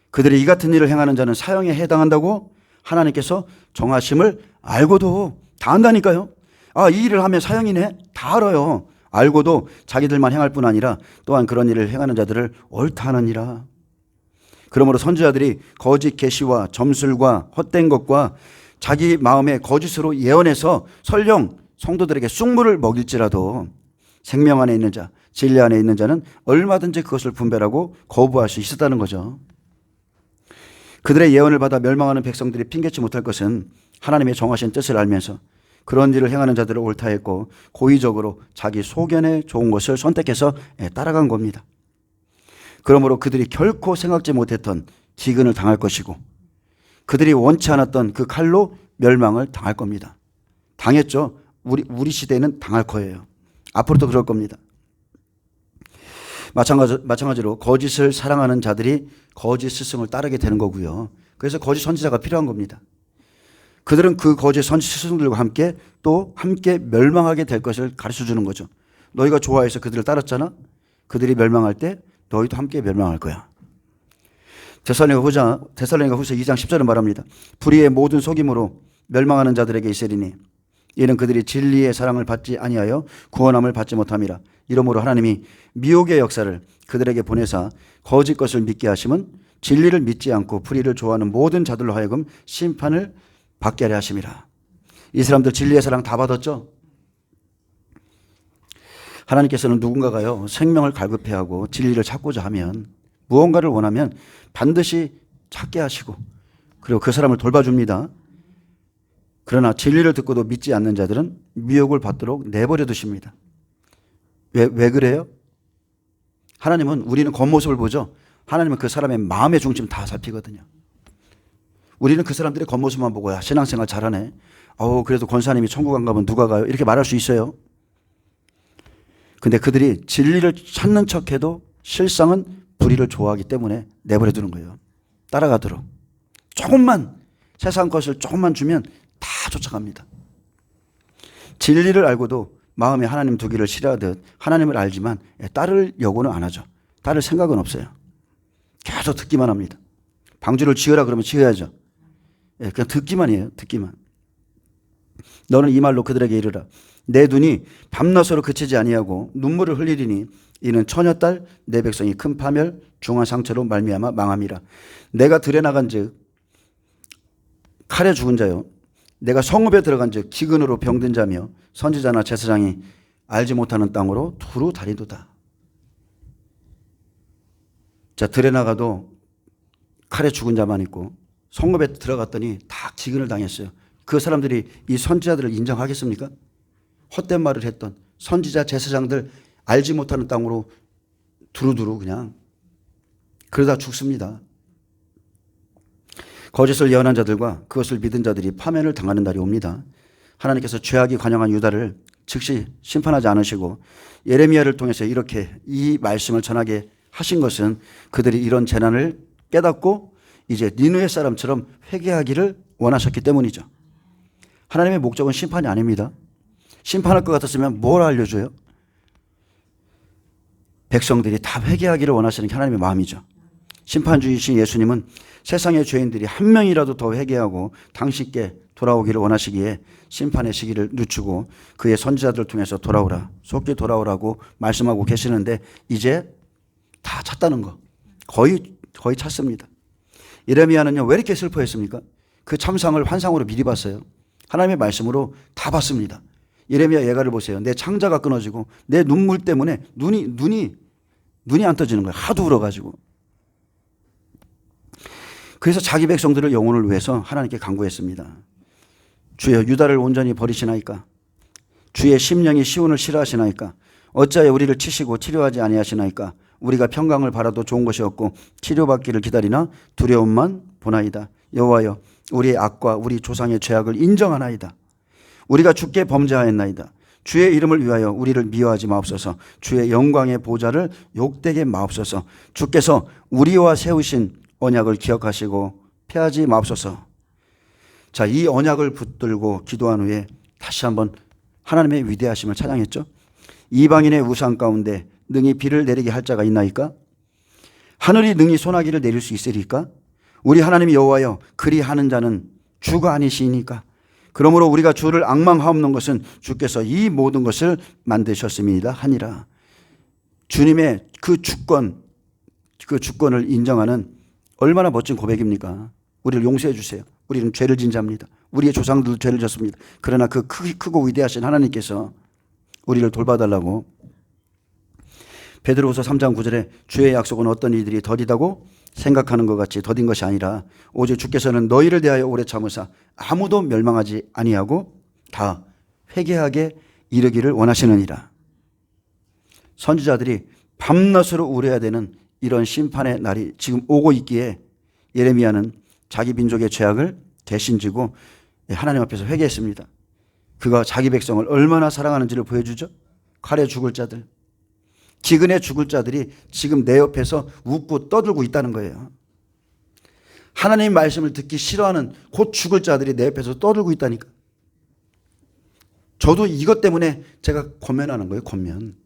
A: 그들이 이 같은 일을 행하는 자는 사형에 해당한다고 하나님께서 정하심을 알고도 다 한다니까요. 아, 이 일을 하면 사형이네? 다 알아요. 알고도 자기들만 행할 뿐 아니라 또한 그런 일을 행하는 자들을 옳다 하느니라. 그러므로 선지자들이 거짓 계시와 점술과 헛된 것과 자기 마음의 거짓으로 예언해서 설령 성도들에게 쑥물을 먹일지라도 생명 안에 있는 자, 진리 안에 있는 자는 얼마든지 그것을 분별하고 거부할 수 있었다는 거죠. 그들의 예언을 받아 멸망하는 백성들이 핑계치 못할 것은 하나님의 정하신 뜻을 알면서 그런 일을 행하는 자들을 옳다 했고 고의적으로 자기 소견에 좋은 것을 선택해서 따라간 겁니다. 그러므로 그들이 결코 생각지 못했던 기근을 당할 것이고 그들이 원치 않았던 그 칼로 멸망을 당할 겁니다. 당했죠. 우리 시대에는 당할 거예요. 앞으로도 그럴 겁니다. 마찬가지로 거짓을 사랑하는 자들이 거짓 스승을 따르게 되는 거고요. 그래서 거짓 선지자가 필요한 겁니다. 그들은 그 거짓 선지 스승들과 함께 또 함께 멸망하게 될 것을 가르쳐 주는 거죠. 너희가 좋아해서 그들을 따랐잖아. 그들이 멸망할 때 너희도 함께 멸망할 거야. 데살로니가 후서 2장 10절은 말합니다. 불의의 모든 속임으로 멸망하는 자들에게 있으리니 이는 그들이 진리의 사랑을 받지 아니하여 구원함을 받지 못함이라. 이러므로 하나님이 미혹의 역사를 그들에게 보내사 거짓 것을 믿게 하심은 진리를 믿지 않고 불의를 좋아하는 모든 자들로 하여금 심판을 받게 하려 하심이라. 이 사람들 진리의 사랑 다 받았죠? 하나님께서는 누군가가요 생명을 갈급해하고 진리를 찾고자 하면 무언가를 원하면 반드시 찾게 하시고 그리고 그 사람을 돌봐줍니다. 그러나 진리를 듣고도 믿지 않는 자들은 미혹을 받도록 내버려 두십니다. 왜 그래요? 하나님은 우리는 겉모습을 보죠. 하나님은 그 사람의 마음의 중심 다 살피거든요. 우리는 그 사람들의 겉모습만 보고 야, 신앙생활 잘하네. 그래도 권사님이 천국 안 가면 누가 가요? 이렇게 말할 수 있어요. 근데 그들이 진리를 찾는 척해도 실상은 불의를 좋아하기 때문에 내버려 두는 거예요. 따라가도록. 조금만 세상 것을 조금만 주면 다 쫓아갑니다. 진리를 알고도 마음에 하나님 두기를 싫어하듯 하나님을 알지만 따를 여고는 안 하죠. 따를 생각은 없어요. 계속 듣기만 합니다. 방주를 지으라 그러면 지어야죠. 그냥 듣기만 해요. 듣기만. 너는 이 말로 그들에게 이르라. 내 눈이 밤낮으로 그치지 아니하고 눈물을 흘리리니 이는 처녀딸 내 백성이 큰 파멸 중한 상처로 말미암아 망함이라. 내가 들에 나간즉 칼에 죽은 자요 내가 성읍에 들어간즉 기근으로 병든 자며 선지자나 제사장이 알지 못하는 땅으로 두루 다리도다. 자, 들에 나가도 칼에 죽은 자만 있고 성읍에 들어갔더니 다 기근을 당했어요. 그 사람들이 이 선지자들을 인정하겠습니까? 헛된 말을 했던 선지자 제사장들 알지 못하는 땅으로 두루두루 그냥 그러다 죽습니다. 거짓을 예언한 자들과 그것을 믿은 자들이 파면을 당하는 날이 옵니다. 하나님께서 죄악이 관영한 유다를 즉시 심판하지 않으시고 예레미야를 통해서 이렇게 이 말씀을 전하게 하신 것은 그들이 이런 재난을 깨닫고 이제 니느웨 사람처럼 회개하기를 원하셨기 때문이죠. 하나님의 목적은 심판이 아닙니다. 심판할 것 같았으면 뭘 알려줘요? 백성들이 다 회개하기를 원하시는 게 하나님의 마음이죠. 심판주이신 예수님은 세상의 죄인들이 한 명이라도 더 회개하고 당신께 돌아오기를 원하시기에 심판의 시기를 늦추고 그의 선지자들을 통해서 돌아오라, 속히 돌아오라고 말씀하고 계시는데 이제 다 찾다는 거. 거의 찾습니다. 예레미야는요, 왜 이렇게 슬퍼했습니까? 그 참상을 환상으로 미리 봤어요. 하나님의 말씀으로 다 봤습니다. 예레미야 예가를 보세요. 내 창자가 끊어지고 내 눈물 때문에 눈이 안 떠지는 거예요. 하도 울어가지고. 그래서 자기 백성들의 영혼을 위해서 하나님께 간구했습니다. 주여 유다를 온전히 버리시나이까? 주의 심령이 시온을 싫어하시나이까? 어찌하여 우리를 치시고 치료하지 아니하시나이까? 우리가 평강을 바라도 좋은 것이 없고 치료받기를 기다리나 두려움만 보나이다. 여호와여 우리의 악과 우리 조상의 죄악을 인정하나이다. 우리가 주께 범죄하였나이다. 주의 이름을 위하여 우리를 미워하지 마옵소서. 주의 영광의 보좌를 욕되게 마옵소서. 주께서 우리와 세우신 언약을 기억하시고 패하지 마옵소서. 자, 이 언약을 붙들고 기도한 후에 다시 한번 하나님의 위대하심을 찬양했죠. 이방인의 우상 가운데 능히 비를 내리게 할 자가 있나이까? 하늘이 능히 소나기를 내릴 수 있으리까? 우리 하나님 여호와여 그리하는 자는 주가 아니시니까. 그러므로 우리가 주를 앙망하옵는 것은 주께서 이 모든 것을 만드셨음이니라 하니라. 주님의 그 주권을 인정하는 얼마나 멋진 고백입니까? 우리를 용서해 주세요. 우리는 죄를 진 자입니다. 우리의 조상들도 죄를 졌습니다. 그러나 그 크고 위대하신 하나님께서 우리를 돌봐달라고. 베드로후서 3장 9절에 주의 약속은 어떤 이들이 더디다고 생각하는 것 같이 더딘 것이 아니라 오직 주께서는 너희를 대하여 오래 참으사 아무도 멸망하지 아니하고 다 회개하게 이르기를 원하시느니라. 선지자들이 밤낮으로 울어야 되는 이런 심판의 날이 지금 오고 있기에 예레미야는 자기 민족의 죄악을 대신 지고 하나님 앞에서 회개했습니다. 그가 자기 백성을 얼마나 사랑하는지를 보여주죠. 칼에 죽을 자들, 기근에 죽을 자들이 지금 내 옆에서 웃고 떠들고 있다는 거예요. 하나님 말씀을 듣기 싫어하는 곧 죽을 자들이 내 옆에서 떠들고 있다니까. 저도 이것 때문에 제가 권면하는 거예요. 권면.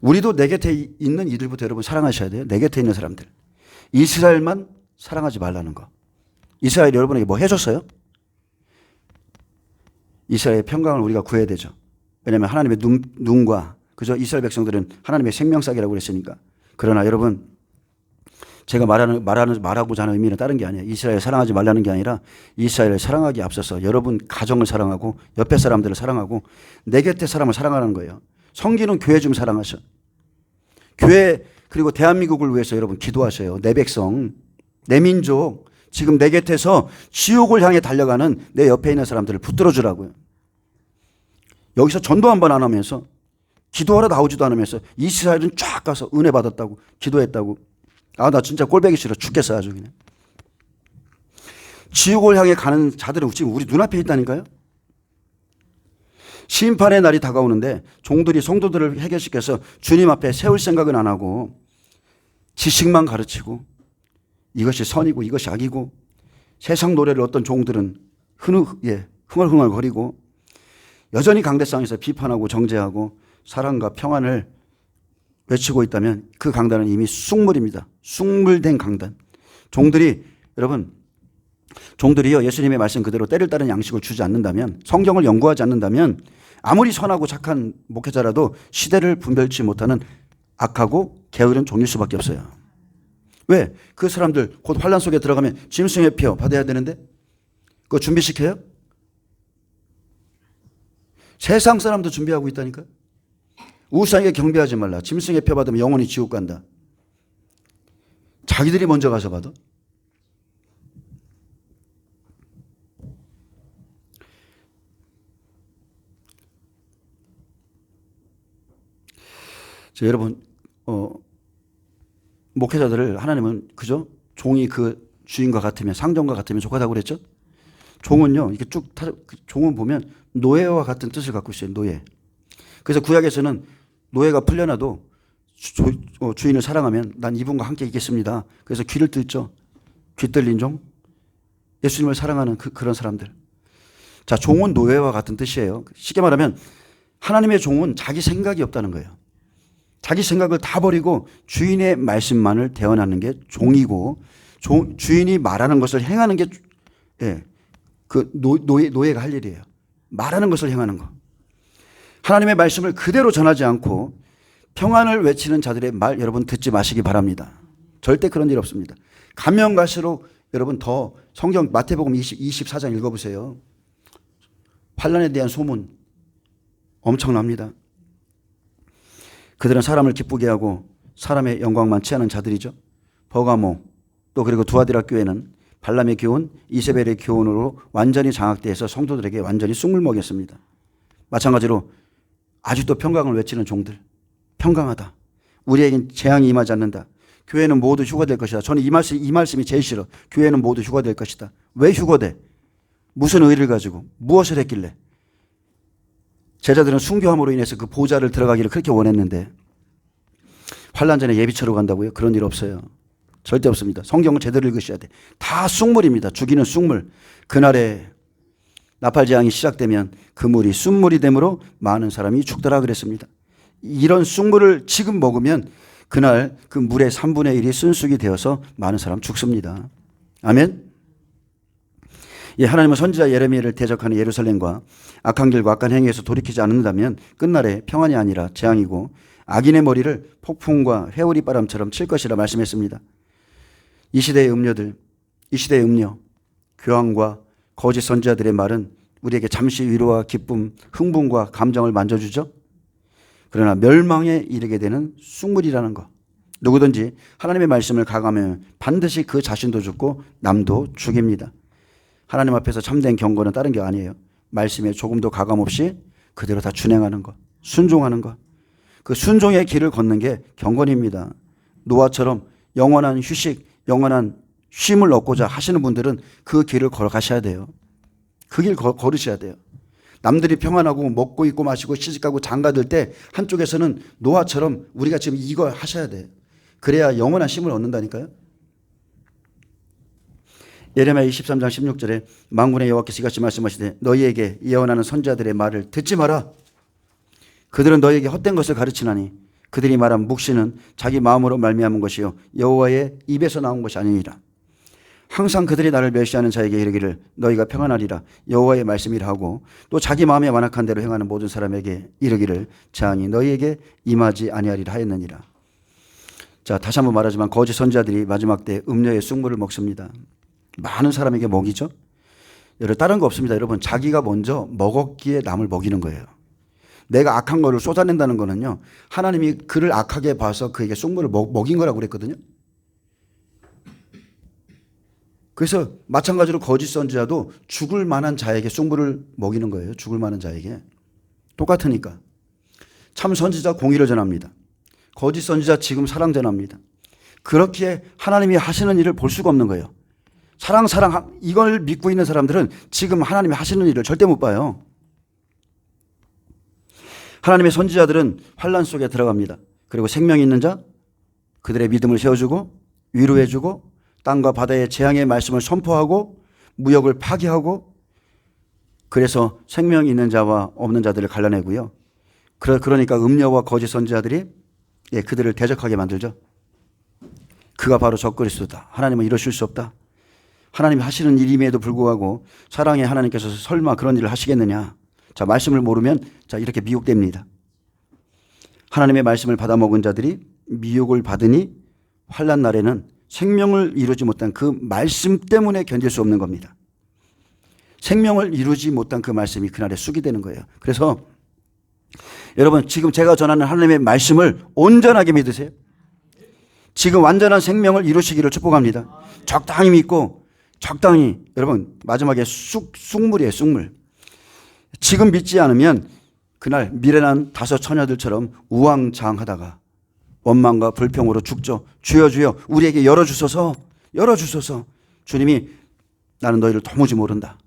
A: 우리도 내 곁에 있는 이들부터 여러분 사랑하셔야 돼요. 내 곁에 있는 사람들. 이스라엘만 사랑하지 말라는 거. 이스라엘 여러분에게 뭐 해줬어요? 이스라엘의 평강을 우리가 구해야 되죠. 왜냐하면 하나님의 눈과 그저 이스라엘 백성들은 하나님의 생명싹이라고 그랬으니까. 그러나 여러분 제가 말하고자 하는 의미는 다른 게 아니에요. 이스라엘 사랑하지 말라는 게 아니라 이스라엘을 사랑하기에 앞서서 여러분 가정을 사랑하고 옆에 사람들을 사랑하고 내 곁에 사람을 사랑하는 거예요. 성기는 교회 좀 사랑하셔. 교회 그리고 대한민국을 위해서 여러분 기도하셔요. 내 백성, 내 민족 지금 내 곁에서 지옥을 향해 달려가는 내 옆에 있는 사람들을 붙들어 주라고요. 여기서 전도 한 번 안 하면서 기도하러 나오지도 않으면서 이스라엘은 쫙 가서 은혜 받았다고 기도했다고. 아, 나 진짜 꼴보기 싫어 죽겠어 아주 그냥. 지옥을 향해 가는 자들은 지금 우리 눈앞에 있다니까요. 심판의 날이 다가오는데 종들이 성도들을 해결시켜서 주님 앞에 세울 생각은 안 하고 지식만 가르치고 이것이 선이고 이것이 악이고 세상 노래를 어떤 종들은 흥얼흥얼거리고 여전히 강대상에서 비판하고 정죄하고 사랑과 평안을 외치고 있다면 그 강단은 이미 쑥물입니다. 쑥물된 강단. 종들이요 예수님의 말씀 그대로 때를 따른 양식을 주지 않는다면, 성경을 연구하지 않는다면 아무리 선하고 착한 목회자라도 시대를 분별치 못하는 악하고 게으른 종일 수밖에 없어요. 왜? 그 사람들 곧 환란 속에 들어가면 짐승의 표 받아야 되는데 그거 준비시켜요? 세상 사람도 준비하고 있다니까. 우상에게 경배하지 말라. 짐승의 표 받으면 영원히 지옥 간다. 자기들이 먼저 가서 받아. 여러분 목회자들을 하나님은 그죠? 종이 그 주인과 같으면, 상전과 같으면 좋다고 그랬죠? 종은요 이렇게 종은 보면 노예와 같은 뜻을 갖고 있어요. 노예. 그래서 구약에서는 노예가 풀려나도 주인을 사랑하면 난 이분과 함께 있겠습니다. 그래서 귀를 뚫죠. 귀 뚫린 종. 예수님을 사랑하는 그런 사람들. 자, 종은 노예와 같은 뜻이에요. 쉽게 말하면 하나님의 종은 자기 생각이 없다는 거예요. 자기 생각을 다 버리고 주인의 말씀만을 대언하는 게 종이고, 주인이 말하는 것을 행하는 게 그 노예가 할 일이에요. 말하는 것을 행하는 거. 하나님의 말씀을 그대로 전하지 않고 평안을 외치는 자들의 말 여러분 듣지 마시기 바랍니다. 절대 그런 일 없습니다. 가면 갈수록 여러분 더 성경 마태복음 24장 읽어보세요. 환난에 대한 소문 엄청납니다. 그들은 사람을 기쁘게 하고 사람의 영광만 취하는 자들이죠. 버가모, 또 그리고 두아디라 교회는 발람의 교훈, 이세벨의 교훈으로 완전히 장악돼서 성도들에게 완전히 쑥물 먹였습니다. 마찬가지로 아직도 평강을 외치는 종들, 평강하다. 우리에겐 재앙이 임하지 않는다. 교회는 모두 휴거될 것이다. 저는 이 말씀이 제일 싫어. 교회는 모두 휴거될 것이다. 왜 휴거돼? 무슨 의의를 가지고 무엇을 했길래? 제자들은 순교함으로 인해서 그 보좌를 들어가기를 그렇게 원했는데 환난 전에 예비처로 간다고요? 그런 일 없어요. 절대 없습니다. 성경을 제대로 읽으셔야 돼. 다 쑥물입니다. 죽이는 쑥물. 그날에 나팔재앙이 시작되면 그 물이 쑥물이 되므로 많은 사람이 죽더라 그랬습니다. 이런 쑥물을 지금 먹으면 그날 그 물의 3분의 1이 순쑥이 되어서 많은 사람 죽습니다. 아멘. 예, 하나님은 선지자 예레미야를 대적하는 예루살렘과 악한 길과 악한 행위에서 돌이키지 않는다면 끝날에 평안이 아니라 재앙이고 악인의 머리를 폭풍과 회오리 바람처럼 칠 것이라 말씀했습니다. 이 시대의 음녀들, 이 시대의 음녀, 교황과 거짓 선지자들의 말은 우리에게 잠시 위로와 기쁨, 흥분과 감정을 만져주죠. 그러나 멸망에 이르게 되는 쑥물이라는 것. 누구든지 하나님의 말씀을 가감하면 반드시 그 자신도 죽고 남도 죽입니다. 하나님 앞에서 참된 경건은 다른 게 아니에요. 말씀에 조금도 가감 없이 그대로 다 준행하는 것, 순종하는 것. 그 순종의 길을 걷는 게 경건입니다. 노아처럼 영원한 휴식, 영원한 쉼을 얻고자 하시는 분들은 그 길을 걸어가셔야 돼요. 그 길 걸으셔야 돼요. 남들이 평안하고 먹고 입고 마시고 시집가고 장가들 때 한쪽에서는 노아처럼 우리가 지금 이걸 하셔야 돼요. 그래야 영원한 쉼을 얻는다니까요. 예레미야 23장 16절에 만군의 여호와께서 이같이 말씀하시되 너희에게 예언하는 선지자들의 말을 듣지 마라. 그들은 너희에게 헛된 것을 가르치나니 그들이 말한 묵시는 자기 마음으로 말미암은 것이요 여호와의 입에서 나온 것이 아니니라. 항상 그들이 나를 멸시하는 자에게 이르기를 너희가 평안하리라 여호와의 말씀이라 하고 또 자기 마음에 완악한 대로 행하는 모든 사람에게 이르기를 재앙이 너희에게 임하지 아니하리라 하였느니라. 자, 다시 한번 말하지만 거짓 선지자들이 마지막 때 음녀의 쑥물을 먹습니다. 많은 사람에게 먹이죠. 여러분 다른 거 없습니다. 여러분 자기가 먼저 먹었기에 남을 먹이는 거예요. 내가 악한 거를 쏟아낸다는 거는요, 하나님이 그를 악하게 봐서 그에게 쑥물을 먹인 거라고 그랬거든요. 그래서 마찬가지로 거짓 선지자도 죽을 만한 자에게 쑥물을 먹이는 거예요. 죽을 만한 자에게. 똑같으니까. 참 선지자 공의를 전합니다. 거짓 선지자 지금 사랑 전합니다. 그렇게 하나님이 하시는 일을 볼 수가 없는 거예요. 사랑 이걸 믿고 있는 사람들은 지금 하나님이 하시는 일을 절대 못 봐요. 하나님의 선지자들은 환난 속에 들어갑니다. 그리고 생명이 있는 자 그들의 믿음을 세워주고 위로해주고 땅과 바다의 재앙의 말씀을 선포하고 무역을 파괴하고 그래서 생명이 있는 자와 없는 자들을 갈라내고요. 그러니까 음녀와 거짓 선지자들이 그들을 대적하게 만들죠. 그가 바로 적그리스도다. 하나님은 이러실 수 없다. 하나님이 하시는 일임에도 불구하고 사랑의 하나님께서 설마 그런 일을 하시겠느냐. 자, 말씀을 모르면 자 이렇게 미혹됩니다. 하나님의 말씀을 받아 먹은 자들이 미혹을 받으니 환난 날에는 생명을 이루지 못한 그 말씀 때문에 견딜 수 없는 겁니다. 생명을 이루지 못한 그 말씀이 그날에 쑥이 되는 거예요. 그래서 여러분 지금 제가 전하는 하나님의 말씀을 온전하게 믿으세요. 지금 완전한 생명을 이루시기를 축복합니다. 적당히 믿고 적당히 여러분 마지막에 쑥물이에요. 쑥물. 지금 믿지 않으면 그날 미련한 다섯 처녀들처럼 우왕좌왕하다가 원망과 불평으로 죽죠. 주여 주여 우리에게 열어주소서 열어주소서. 주님이 나는 너희를 도무지 모른다.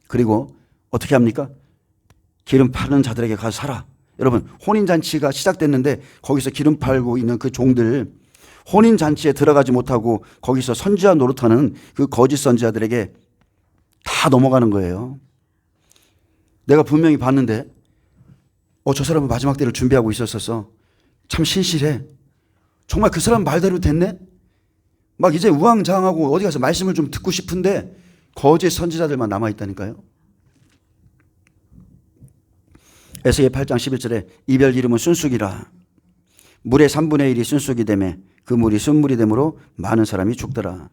A: 그리고 어떻게 합니까? 기름 파는 자들에게 가서 살아. 여러분 혼인잔치가 시작됐는데 거기서 기름 팔고 있는 그 종들 혼인잔치에 들어가지 못하고 거기서 선지자 노릇하는 그 거짓 선지자들에게 다 넘어가는 거예요. 내가 분명히 봤는데 저 사람은 마지막 때를 준비하고 있었어서 참 신실해. 정말 그 사람 말대로 됐네. 막 이제 우왕좌왕하고 어디 가서 말씀을 좀 듣고 싶은데 거짓 선지자들만 남아있다니까요. 에스겔 8장 11절에 이별 이름은 순쑥이라. 물의 3분의 1이 순쑥이 되매 그 물이 순물이 되므로 많은 사람이 죽더라.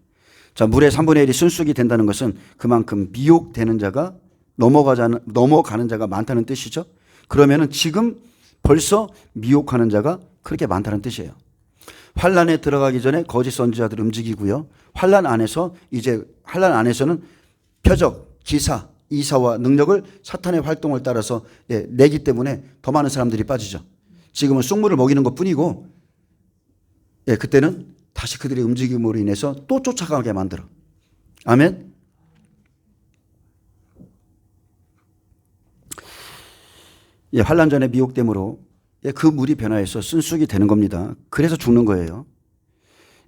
A: 자, 물의 3분의 1이 순쑥이 된다는 것은 그만큼 미혹되는 자가 넘어가는 자가 많다는 뜻이죠. 그러면은 지금 벌써 미혹하는 자가 그렇게 많다는 뜻이에요. 환란에 들어가기 전에 거짓 선지자들 움직이고요. 환란 안에서는 표적, 기사, 이사와 능력을 사탄의 활동을 따라서 내기 때문에 더 많은 사람들이 빠지죠. 지금은 쑥물을 먹이는 것뿐이고 그때는 다시 그들의 움직임으로 인해서 또 쫓아가게 만들어. 아멘. 환란 전에 미혹됨으로 그 물이 변화해서 쓴쑥이 되는 겁니다. 그래서 죽는 거예요.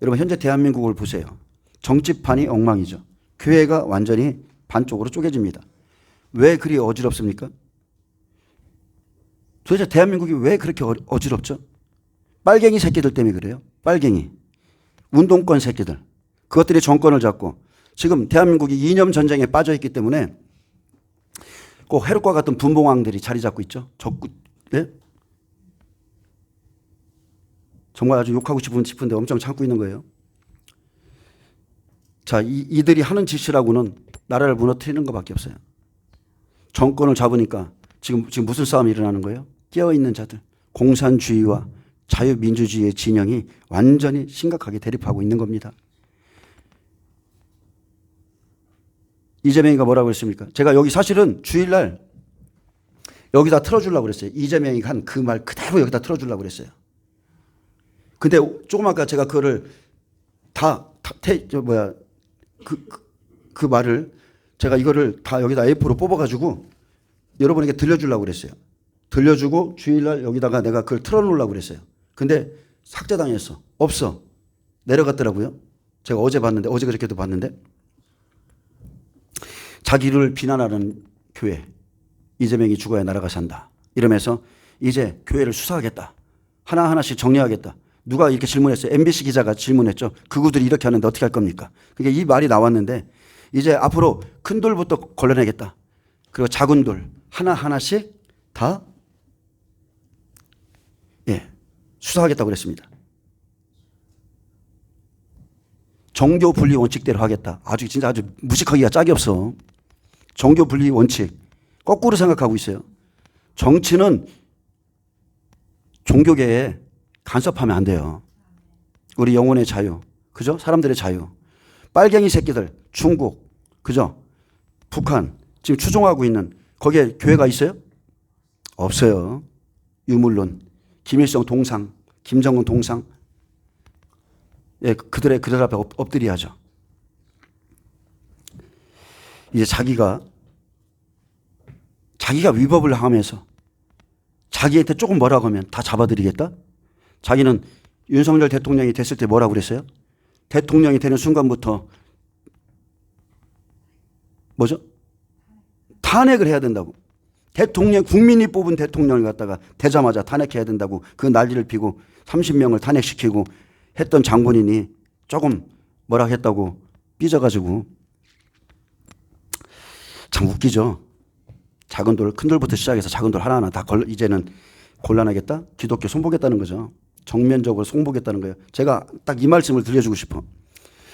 A: 여러분 현재 대한민국을 보세요. 정치판이 엉망이죠. 교회가 완전히 반쪽으로 쪼개집니다. 왜 그리 어지럽습니까? 도대체 대한민국이 왜 그렇게 어지럽죠? 빨갱이 새끼들 때문에 그래요. 빨갱이. 운동권 새끼들. 그것들이 정권을 잡고 지금 대한민국이 이념 전쟁에 빠져 있기 때문에 꼭 헤롯과 같은 분봉왕들이 자리 잡고 있죠. 네? 정말 아주 욕하고 싶은데 엄청 참고 있는 거예요. 자, 이들이 하는 짓이라고는 나라를 무너뜨리는 것밖에 없어요. 정권을 잡으니까 지금 무슨 싸움이 일어나는 거예요? 깨어있는 자들. 공산주의와 자유민주주의의 진영이 완전히 심각하게 대립하고 있는 겁니다. 이재명이가 뭐라고 했습니까? 제가 여기 사실은 주일날 여기다 틀어주려고 그랬어요. 이재명이 한 그 말 그대로 여기다 틀어주려고 그랬어요. 근데 조금 아까 제가 그거를 그 말을 제가 이거를 다 여기다 A4로 뽑아가지고 여러분에게 들려주려고 그랬어요. 들려주고 주일날 여기다가 내가 그걸 틀어놓으려고 그랬어요. 근데 삭제당했어. 없어. 내려갔더라고요. 제가 어제 그저께도 봤는데. 자기를 비난하는 교회. 이재명이 죽어야 나라가 산다. 이러면서 이제 교회를 수사하겠다. 하나하나씩 정리하겠다. 누가 이렇게 질문했어요? MBC 기자가 질문했죠. 그구들이 이렇게 하는데 어떻게 할 겁니까? 그러니까 이 말이 나왔는데 이제 앞으로 큰 돌부터 걸러내겠다. 그리고 작은 돌 하나하나씩 다 수사하겠다고 그랬습니다. 정교 분리 원칙대로 하겠다. 아주 무식하기가 짝이 없어. 정교 분리 원칙. 거꾸로 생각하고 있어요. 정치는 종교계에 간섭하면 안 돼요. 우리 영혼의 자유. 그죠? 사람들의 자유. 빨갱이 새끼들, 중국, 그죠? 북한, 지금 추종하고 있는 거기에 교회가 있어요? 없어요. 유물론. 김일성 동상, 김정은 동상. 그들 앞에 엎드려야죠. 이제 자기가 위법을 하면서 자기한테 조금 뭐라고 하면 다 잡아들이겠다? 자기는 윤석열 대통령이 됐을 때 뭐라고 그랬어요? 대통령이 되는 순간부터 뭐죠? 탄핵을 해야 된다고. 국민이 뽑은 대통령을 갖다가 되자마자 탄핵해야 된다고 그 난리를 피고 30명을 탄핵시키고 했던 장본인이 조금 뭐라 했다고 삐져가지고 참 웃기죠. 작은 돌, 큰 돌부터 시작해서 작은 돌 하나하나 다 이제는 곤란하겠다? 기독교 손보겠다는 거죠. 정면적으로 손보겠다는 거예요. 제가 딱 이 말씀을 들려주고 싶어.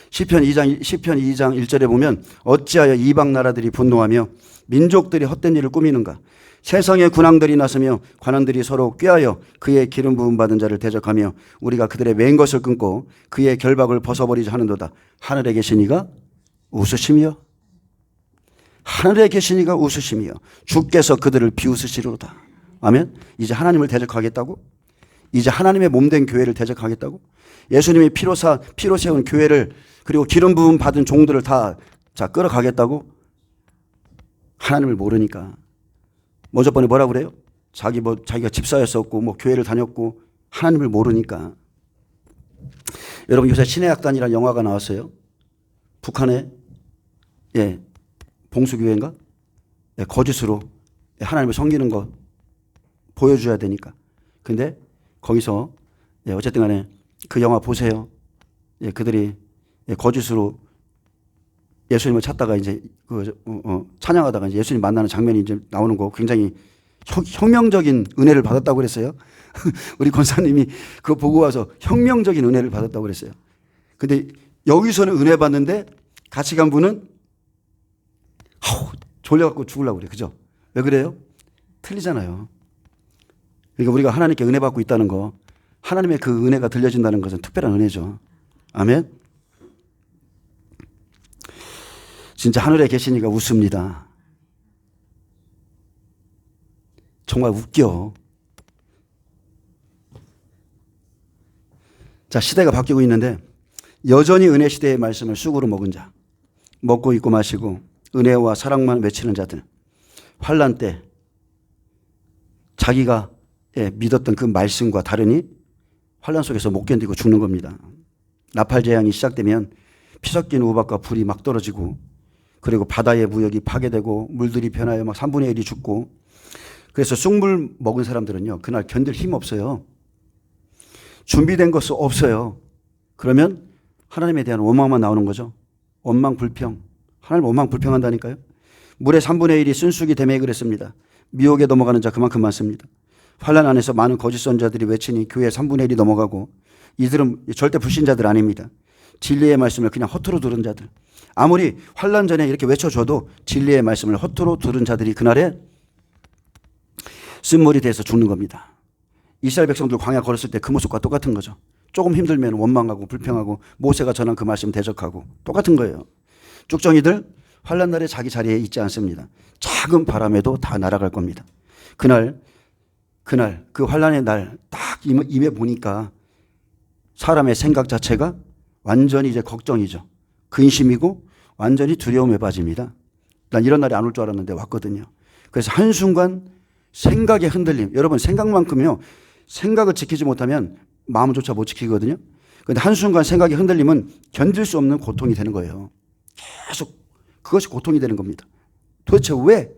A: 시편 2장 1절에 보면 어찌하여 이방 나라들이 분노하며 민족들이 헛된 일을 꾸미는가. 세상의 군왕들이 나서며 관원들이 서로 꾀하여 그의 기름 부음 받은 자를 대적하며 우리가 그들의 맨 것을 끊고 그의 결박을 벗어버리자 하는도다. 하늘에 계신 이가 웃으시며 하늘에 계신 이가 웃으시며 주께서 그들을 비웃으시리로다. 아멘. 이제 하나님을 대적하겠다고? 이제 하나님의 몸된 교회를 대적하겠다고? 예수님이 피로 세운 교회를 그리고 기름 부음 받은 종들을 다 끌어가겠다고? 하나님을 모르니까. 먼저 번에 뭐라 그래요? 자기가 집사였었고 교회를 다녔고 하나님을 모르니까. 여러분 요새 신의 약단이라는 영화가 나왔어요. 북한의 봉수교회인가? 거짓으로 하나님을 섬기는 거 보여줘야 되니까. 근데 거기서 어쨌든 간에 그 영화 보세요. 그들이 거짓으로 예수님을 찾다가 이제 찬양하다가 이제 예수님 만나는 장면이 이제 나오는 거 굉장히 혁명적인 은혜를 받았다고 그랬어요. 우리 권사님이 그거 보고 와서 혁명적인 은혜를 받았다고 그랬어요. 근데 여기서는 은혜 받는데 같이 간 분은 졸려갖고 죽으려고 그래. 그죠? 왜 그래요? 틀리잖아요. 그러니까 우리가 하나님께 은혜 받고 있다는 거 하나님의 그 은혜가 들려진다는 것은 특별한 은혜죠. 아멘. 진짜 하늘에 계시니까 웃습니다. 정말 웃겨. 자, 시대가 바뀌고 있는데 여전히 은혜 시대의 말씀을 쑥으로 먹은 자, 먹고 입고 마시고 은혜와 사랑만 외치는 자들, 환난 때 자기가 믿었던 그 말씀과 다르니 환난 속에서 못 견디고 죽는 겁니다. 나팔 재앙이 시작되면 피 섞인 우박과 불이 막 떨어지고, 그리고 바다의 무역이 파괴되고 물들이 변하여 막 3분의 1이 죽고, 그래서 쑥물 먹은 사람들은요 그날 견딜 힘 없어요. 준비된 것은 없어요. 그러면 하나님에 대한 원망만 나오는 거죠. 원망 불평. 하나님 원망 불평한다니까요. 물의 3분의 1이 쓴쑥이 되매 그랬습니다. 미혹에 넘어가는 자 그만큼 많습니다. 환난 안에서 많은 거짓 선자들이 외치니 교회 3분의 1이 넘어가고, 이들은 절대 불신자들 아닙니다. 진리의 말씀을 그냥 허투루 들은 자들. 아무리 환난 전에 이렇게 외쳐줘도 진리의 말씀을 허투루 들은 자들이 그날에 쓴물이 돼서 죽는 겁니다. 이스라엘 백성들 광야 걸었을 때 그 모습과 똑같은 거죠. 조금 힘들면 원망하고 불평하고 모세가 전한 그 말씀 대적하고 똑같은 거예요. 쭉정이들 환난 날에 자기 자리에 있지 않습니다. 작은 바람에도 다 날아갈 겁니다. 그날 그 환난의 날 딱 임해 보니까 사람의 생각 자체가 완전히 이제 걱정이죠. 근심이고 완전히 두려움에 빠집니다. 난 이런 날이 안 올 줄 알았는데 왔거든요. 그래서 한순간 생각의 흔들림. 여러분 생각만큼요. 생각을 지키지 못하면 마음조차 못 지키거든요. 그런데 한순간 생각의 흔들림은 견딜 수 없는 고통이 되는 거예요. 계속 그것이 고통이 되는 겁니다. 도대체 왜?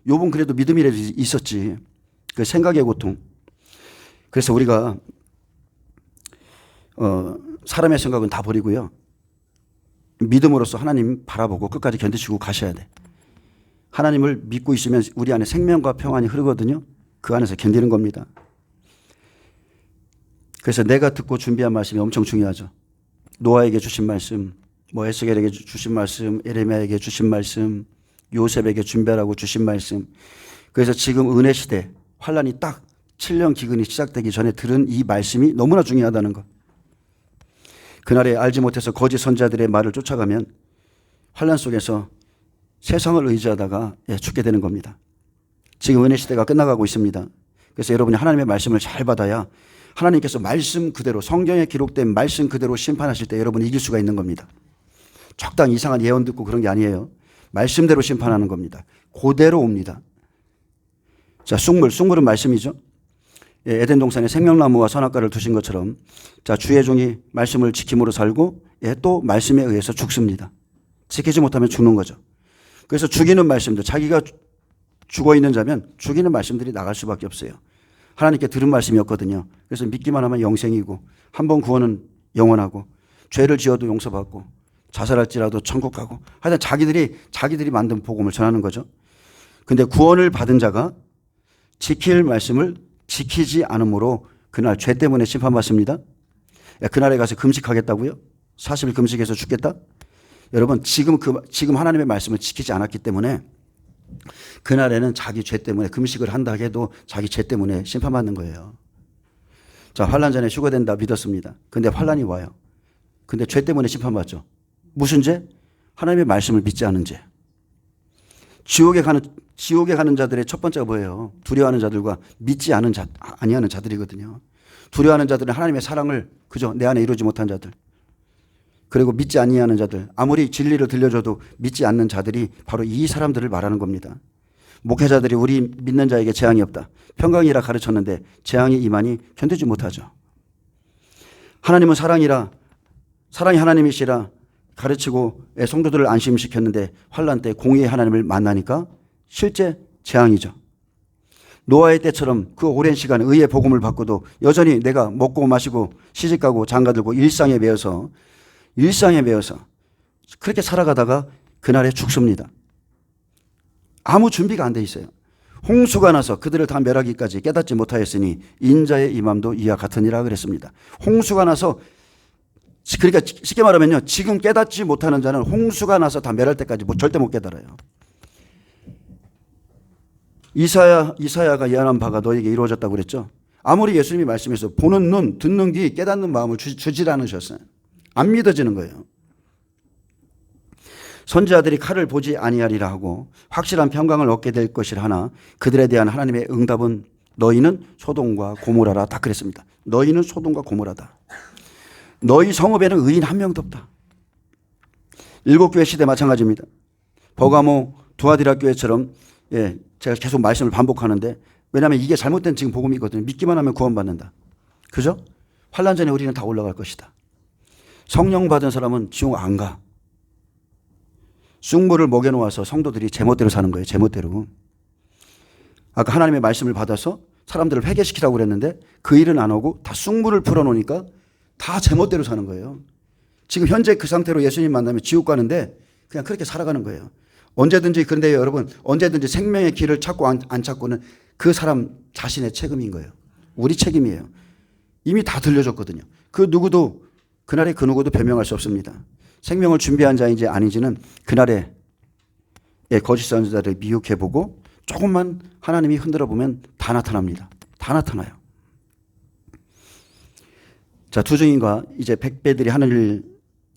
A: 욥은 그래도 믿음이라도 있었지. 그 생각의 고통. 그래서 우리가 사람의 생각은 다 버리고요. 믿음으로써 하나님 바라보고 끝까지 견디시고 가셔야 돼. 하나님을 믿고 있으면 우리 안에 생명과 평안이 흐르거든요. 그 안에서 견디는 겁니다. 그래서 내가 듣고 준비한 말씀이 엄청 중요하죠. 노아에게 주신 말씀, 에스겔에게 주신 말씀, 에레미야에게 주신 말씀, 요셉에게 준비하라고 주신 말씀. 그래서 지금 은혜 시대, 환란이 딱 7년 기근이 시작되기 전에 들은 이 말씀이 너무나 중요하다는 것. 그날에 알지 못해서 거짓 선자들의 말을 쫓아가면 환란 속에서 세상을 의지하다가 죽게 되는 겁니다. 지금 은혜 시대가 끝나가고 있습니다. 그래서 여러분이 하나님의 말씀을 잘 받아야 하나님께서 말씀 그대로, 성경에 기록된 말씀 그대로 심판하실 때 여러분이 이길 수가 있는 겁니다. 적당 이상한 예언 듣고 그런 게 아니에요. 말씀대로 심판하는 겁니다. 그대로 옵니다. 자, 쑥물은 말씀이죠. 에덴 동산에 생명나무와 선악과를 두신 것처럼, 자, 주의 종이 말씀을 지킴으로 살고 또 말씀에 의해서 죽습니다. 지키지 못하면 죽는 거죠. 그래서 죽이는 말씀들, 자기가 죽어 있는 자면 죽이는 말씀들이 나갈 수밖에 없어요. 하나님께 들은 말씀이었거든요. 그래서 믿기만 하면 영생이고, 한 번 구원은 영원하고, 죄를 지어도 용서받고, 자살할지라도 천국 가고, 하여튼 자기들이 만든 복음을 전하는 거죠. 근데 구원을 받은 자가 지킬 말씀을 지키지 않으므로 그날 죄 때문에 심판받습니다. 그날에 가서 금식하겠다고요? 40일 금식해서 죽겠다? 여러분, 지금 하나님의 말씀을 지키지 않았기 때문에 그날에는 자기 죄 때문에 금식을 한다 해도 자기 죄 때문에 심판받는 거예요. 자, 환란 전에 휴거된다 믿었습니다. 근데 환란이 와요. 근데 죄 때문에 심판받죠. 무슨 죄? 하나님의 말씀을 믿지 않은 죄. 지옥에 가는 자들의 첫 번째가 뭐예요? 두려워하는 자들과 믿지 아니하는 자들이거든요. 두려워하는 자들은 하나님의 사랑을 그저 내 안에 이루지 못한 자들. 그리고 믿지 아니하는 자들, 아무리 진리를 들려줘도 믿지 않는 자들이 바로 이 사람들을 말하는 겁니다. 목회자들이 우리 믿는 자에게 재앙이 없다, 평강이라 가르쳤는데 재앙이 임하니 견디지 못하죠. 하나님은 사랑이 하나님이시라 가르치고 성도들을 안심시켰는데 환난 때 공의의 하나님을 만나니까 실제 재앙이죠. 노아의 때처럼 그 오랜 시간 의의 복음을 받고도 여전히 내가 먹고 마시고 시집가고 장가들고 일상에 매여서 그렇게 살아가다가 그날에 죽습니다. 아무 준비가 안 돼 있어요. 홍수가 나서 그들을 다 멸하기까지 깨닫지 못하였으니 인자의 임함도 이와 같으니라 그랬습니다. 홍수가 나서, 그러니까 쉽게 말하면요, 지금 깨닫지 못하는 자는 홍수가 나서 다 멸할 때까지 절대 못 깨달아요. 이사야가 예언한 바가 너에게 이루어졌다고 그랬죠. 아무리 예수님이 말씀해서 보는 눈, 듣는 귀, 깨닫는 마음을 주질 않으셨어요. 안 믿어지는 거예요. 선지자들이 칼을 보지 아니하리라 하고 확실한 평강을 얻게 될 것이라 하나 그들에 대한 하나님의 응답은 너희는 소돔과 고모라라 딱 그랬습니다. 너희는 소돔과 고모라다. 너희 성읍에는 의인 한 명도 없다. 일곱 교회 시대 마찬가지입니다. 버가모 두아디라 교회처럼 제가 계속 말씀을 반복하는데 왜냐하면 이게 잘못된 지금 복음이거든요. 믿기만 하면 구원받는다. 그죠? 환난 전에 우리는 다 올라갈 것이다. 성령 받은 사람은 지옥 안 가. 쑥물을 먹여놓아서 성도들이 제멋대로 사는 거예요. 제멋대로. 아까 하나님의 말씀을 받아서 사람들을 회개시키라고 그랬는데 그 일은 안 하고 다 쑥물을 풀어놓으니까 다 제멋대로 사는 거예요. 지금 현재 그 상태로 예수님 만나면 지옥 가는데 그냥 그렇게 살아가는 거예요. 언제든지 그런데 여러분 언제든지 생명의 길을 찾고 안 찾고는 그 사람 자신의 책임인 거예요. 우리 책임이에요. 이미 다 들려줬거든요. 그 누구도 그날에 그 누구도 변명할 수 없습니다. 생명을 준비한 자인지 아닌지는 그날에 거짓 선지자를 미혹해보고 조금만 하나님이 흔들어 보면 다 나타납니다. 다 나타나요. 자, 두 증인과 이제 백배들이 하는 일,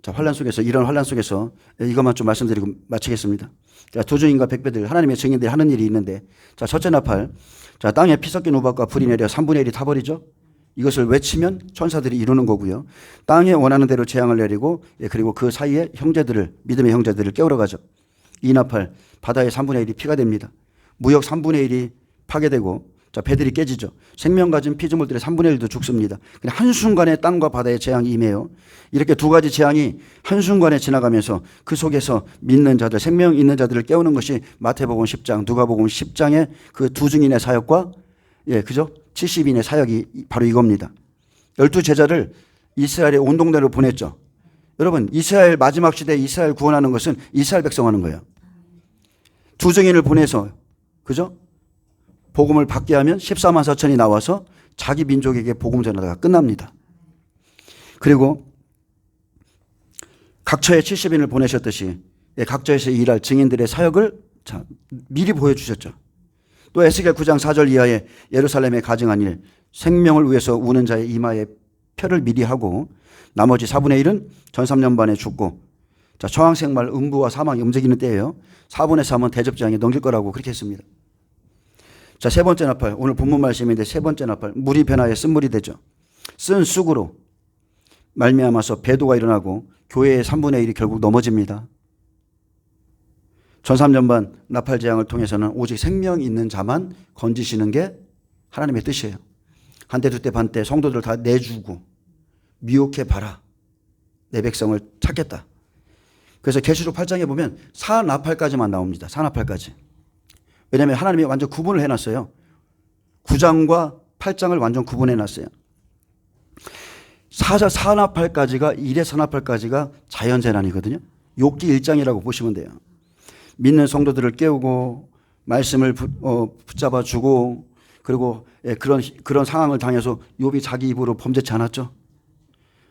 A: 자, 환란 속에서 이런 환란 속에서 이것만 좀 말씀드리고 마치겠습니다. 자, 두 증인과 백배들 하나님의 증인들이 하는 일이 있는데 자, 첫째 나팔, 자, 땅에 피 섞인 우박과 불이 내려 3분의 1이 타버리죠. 이것을 외치면 천사들이 이루는 거고요. 땅에 원하는 대로 재앙을 내리고 그리고 그 사이에 형제들을 믿음의 형제들을 깨우러 가죠. 이 나팔 바다의 3분의 1이 피가 됩니다. 무역 3분의 1이 파괴되고 자, 배들이 깨지죠. 생명 가진 피조물들의 3분의 1도 죽습니다. 그냥 한순간에 땅과 바다의 재앙이 임해요. 이렇게 두 가지 재앙이 한순간에 지나가면서 그 속에서 믿는 자들, 생명 있는 자들을 깨우는 것이 마태복음 10장, 누가복음 10장의 그 두 증인의 사역과 그죠? 70인의 사역이 바로 이겁니다. 12제자를 이스라엘의 온 동네로 보냈죠. 여러분, 이스라엘 마지막 시대에 이스라엘 구원하는 것은 이스라엘 백성 하는 거예요. 두 증인을 보내서 그죠? 복음을 받게 하면 14만 4천이 나와서 자기 민족에게 복음 전하다가 끝납니다. 그리고 각처에 70인을 보내셨듯이 각처에서 일할 증인들의 사역을 미리 보여주셨죠. 또 에스겔 9장 4절 이하에 예루살렘에 가증한 일, 생명을 위해서 우는 자의 이마에 표를 미리 하고 나머지 4분의 1은 전 3년 반에 죽고 자, 처왕생말 음부와 사망이 움직이는 때예요. 4분의 3은 대접장에 넘길 거라고 그렇게 했습니다. 자, 세 번째 나팔. 오늘 본문 말씀인데 세 번째 나팔. 물이 변화해 쓴물이 되죠. 쓴 쑥으로 말미암아서 배도가 일어나고 교회의 3분의 1이 결국 넘어집니다. 전 3년 반 나팔 재앙을 통해서는 오직 생명 있는 자만 건지시는 게 하나님의 뜻이에요. 한 때, 두 때, 반 때 성도들을 다 내주고 미혹해 봐라. 내 백성을 찾겠다. 그래서 계시록 8장에 보면 사나팔까지만 나옵니다. 사나팔까지. 왜냐하면 하나님이 완전 구분을 해놨어요. 9장과 8장을 완전 구분해놨어요. 사나팔까지가 1의 사나팔까지가 자연재난이거든요. 욥기 1장이라고 보시면 돼요. 믿는 성도들을 깨우고 말씀을 붙잡아 주고 그리고 그런 상황을 당해서 욥이 자기 입으로 범죄치 않았죠.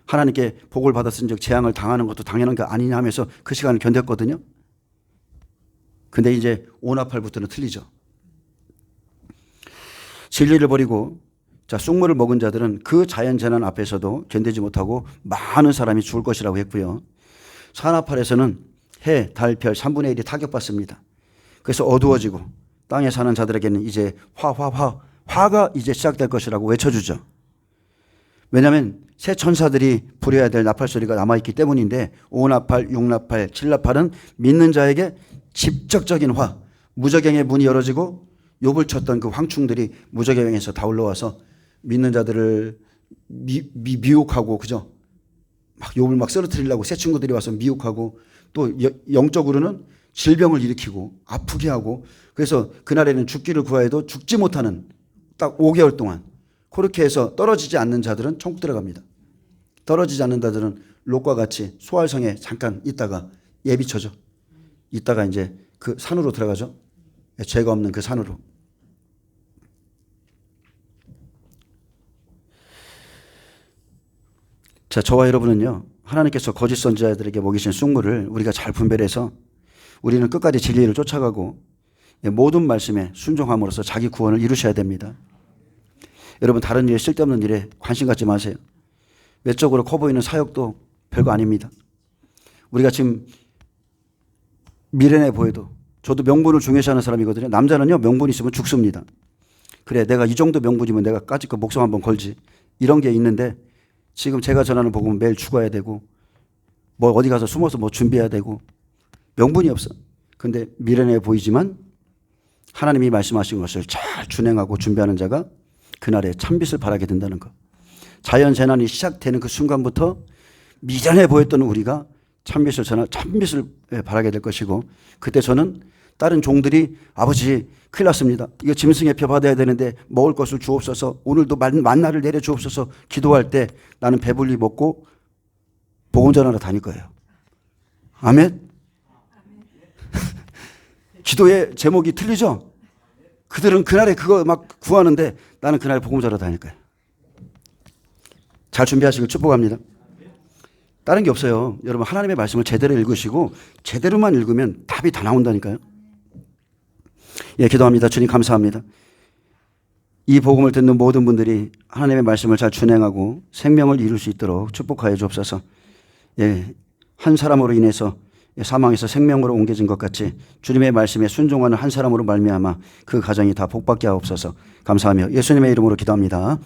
A: 하나님께 복을 받았은즉 재앙을 당하는 것도 당연한 게 아니냐 하면서 그 시간을 견뎠거든요. 근데 이제 오나팔부터는 틀리죠. 진리를 버리고 자, 쑥물을 먹은 자들은 그 자연재난 앞에서도 견디지 못하고 많은 사람이 죽을 것이라고 했고요. 사나팔에서는 해, 달, 별 3분의 1이 타격받습니다. 그래서 어두워지고 땅에 사는 자들에게는 이제 화가 이제 시작될 것이라고 외쳐주죠. 왜냐하면 새 천사들이 부려야 될 나팔 소리가 남아있기 때문인데 5나팔, 6나팔, 7나팔은 믿는 자에게 직접적인 화, 무저갱의 문이 열어지고 욥을 쳤던 그 황충들이 무저갱에서 다 올라와서 믿는 자들을 미혹하고 그죠? 막 욥을 막 쓰러뜨리려고 새 친구들이 와서 미혹하고 또 영적으로는 질병을 일으키고 아프게 하고 그래서 그날에는 죽기를 구하여도 죽지 못하는 딱 5개월 동안 그렇게 해서 떨어지지 않는 자들은 천국 들어갑니다. 떨어지지 않는 자들은 롯과 같이 소알성에 잠깐 있다가 예비처죠. 있다가 이제 그 산으로 들어가죠. 죄가 없는 그 산으로. 자, 저와 여러분은요, 하나님께서 거짓 선지자들에게 먹이신 쑥물을 우리가 잘 분별해서 우리는 끝까지 진리를 쫓아가고 모든 말씀에 순종함으로써 자기 구원을 이루셔야 됩니다. 여러분 다른 일 쓸데없는 일에 관심 갖지 마세요. 외적으로 커 보이는 사역도 별거 아닙니다. 우리가 지금 미련해 보여도 저도 명분을 중요시하는 사람이거든요. 남자는요 명분 있으면 죽습니다. 그래 내가 이 정도 명분이면 내가 까짓거 목숨 한번 걸지 이런 게 있는데 지금 제가 전하는 복음은 매일 죽어야 되고 뭐 어디 가서 숨어서 뭐 준비해야 되고 명분이 없어. 근데 미련해 보이지만 하나님이 말씀하신 것을 잘 준행하고 준비하는 자가 그날에 참빛을 바라게 된다는 것. 자연재난이 시작되는 그 순간부터 미련해 보였던 우리가 참빛을 바라게 될 것이고 그때 저는 다른 종들이 아버지 큰일 났습니다. 이거 짐승의 표 받아야 되는데 먹을 것을 주옵소서 오늘도 만나를 내려 주옵소서 기도할 때 나는 배불리 먹고 복음 전하러 다닐 거예요. 아멘. 기도의 제목이 틀리죠? 그들은 그날에 그거 막 구하는데 나는 그날 복음 전하러 다닐 거예요. 잘 준비하시길 축복합니다. 다른 게 없어요. 여러분 하나님의 말씀을 제대로 읽으시고 제대로만 읽으면 답이 다 나온다니까요. 예, 기도합니다. 주님 감사합니다. 이 복음을 듣는 모든 분들이 하나님의 말씀을 잘 준행하고 생명을 이룰 수 있도록 축복하여 주옵소서. 예, 한 사람으로 인해서 사망에서 생명으로 옮겨진 것 같이 주님의 말씀에 순종하는 한 사람으로 말미암아 그 가정이 다 복받게 하옵소서. 감사하며 예수님의 이름으로 기도합니다.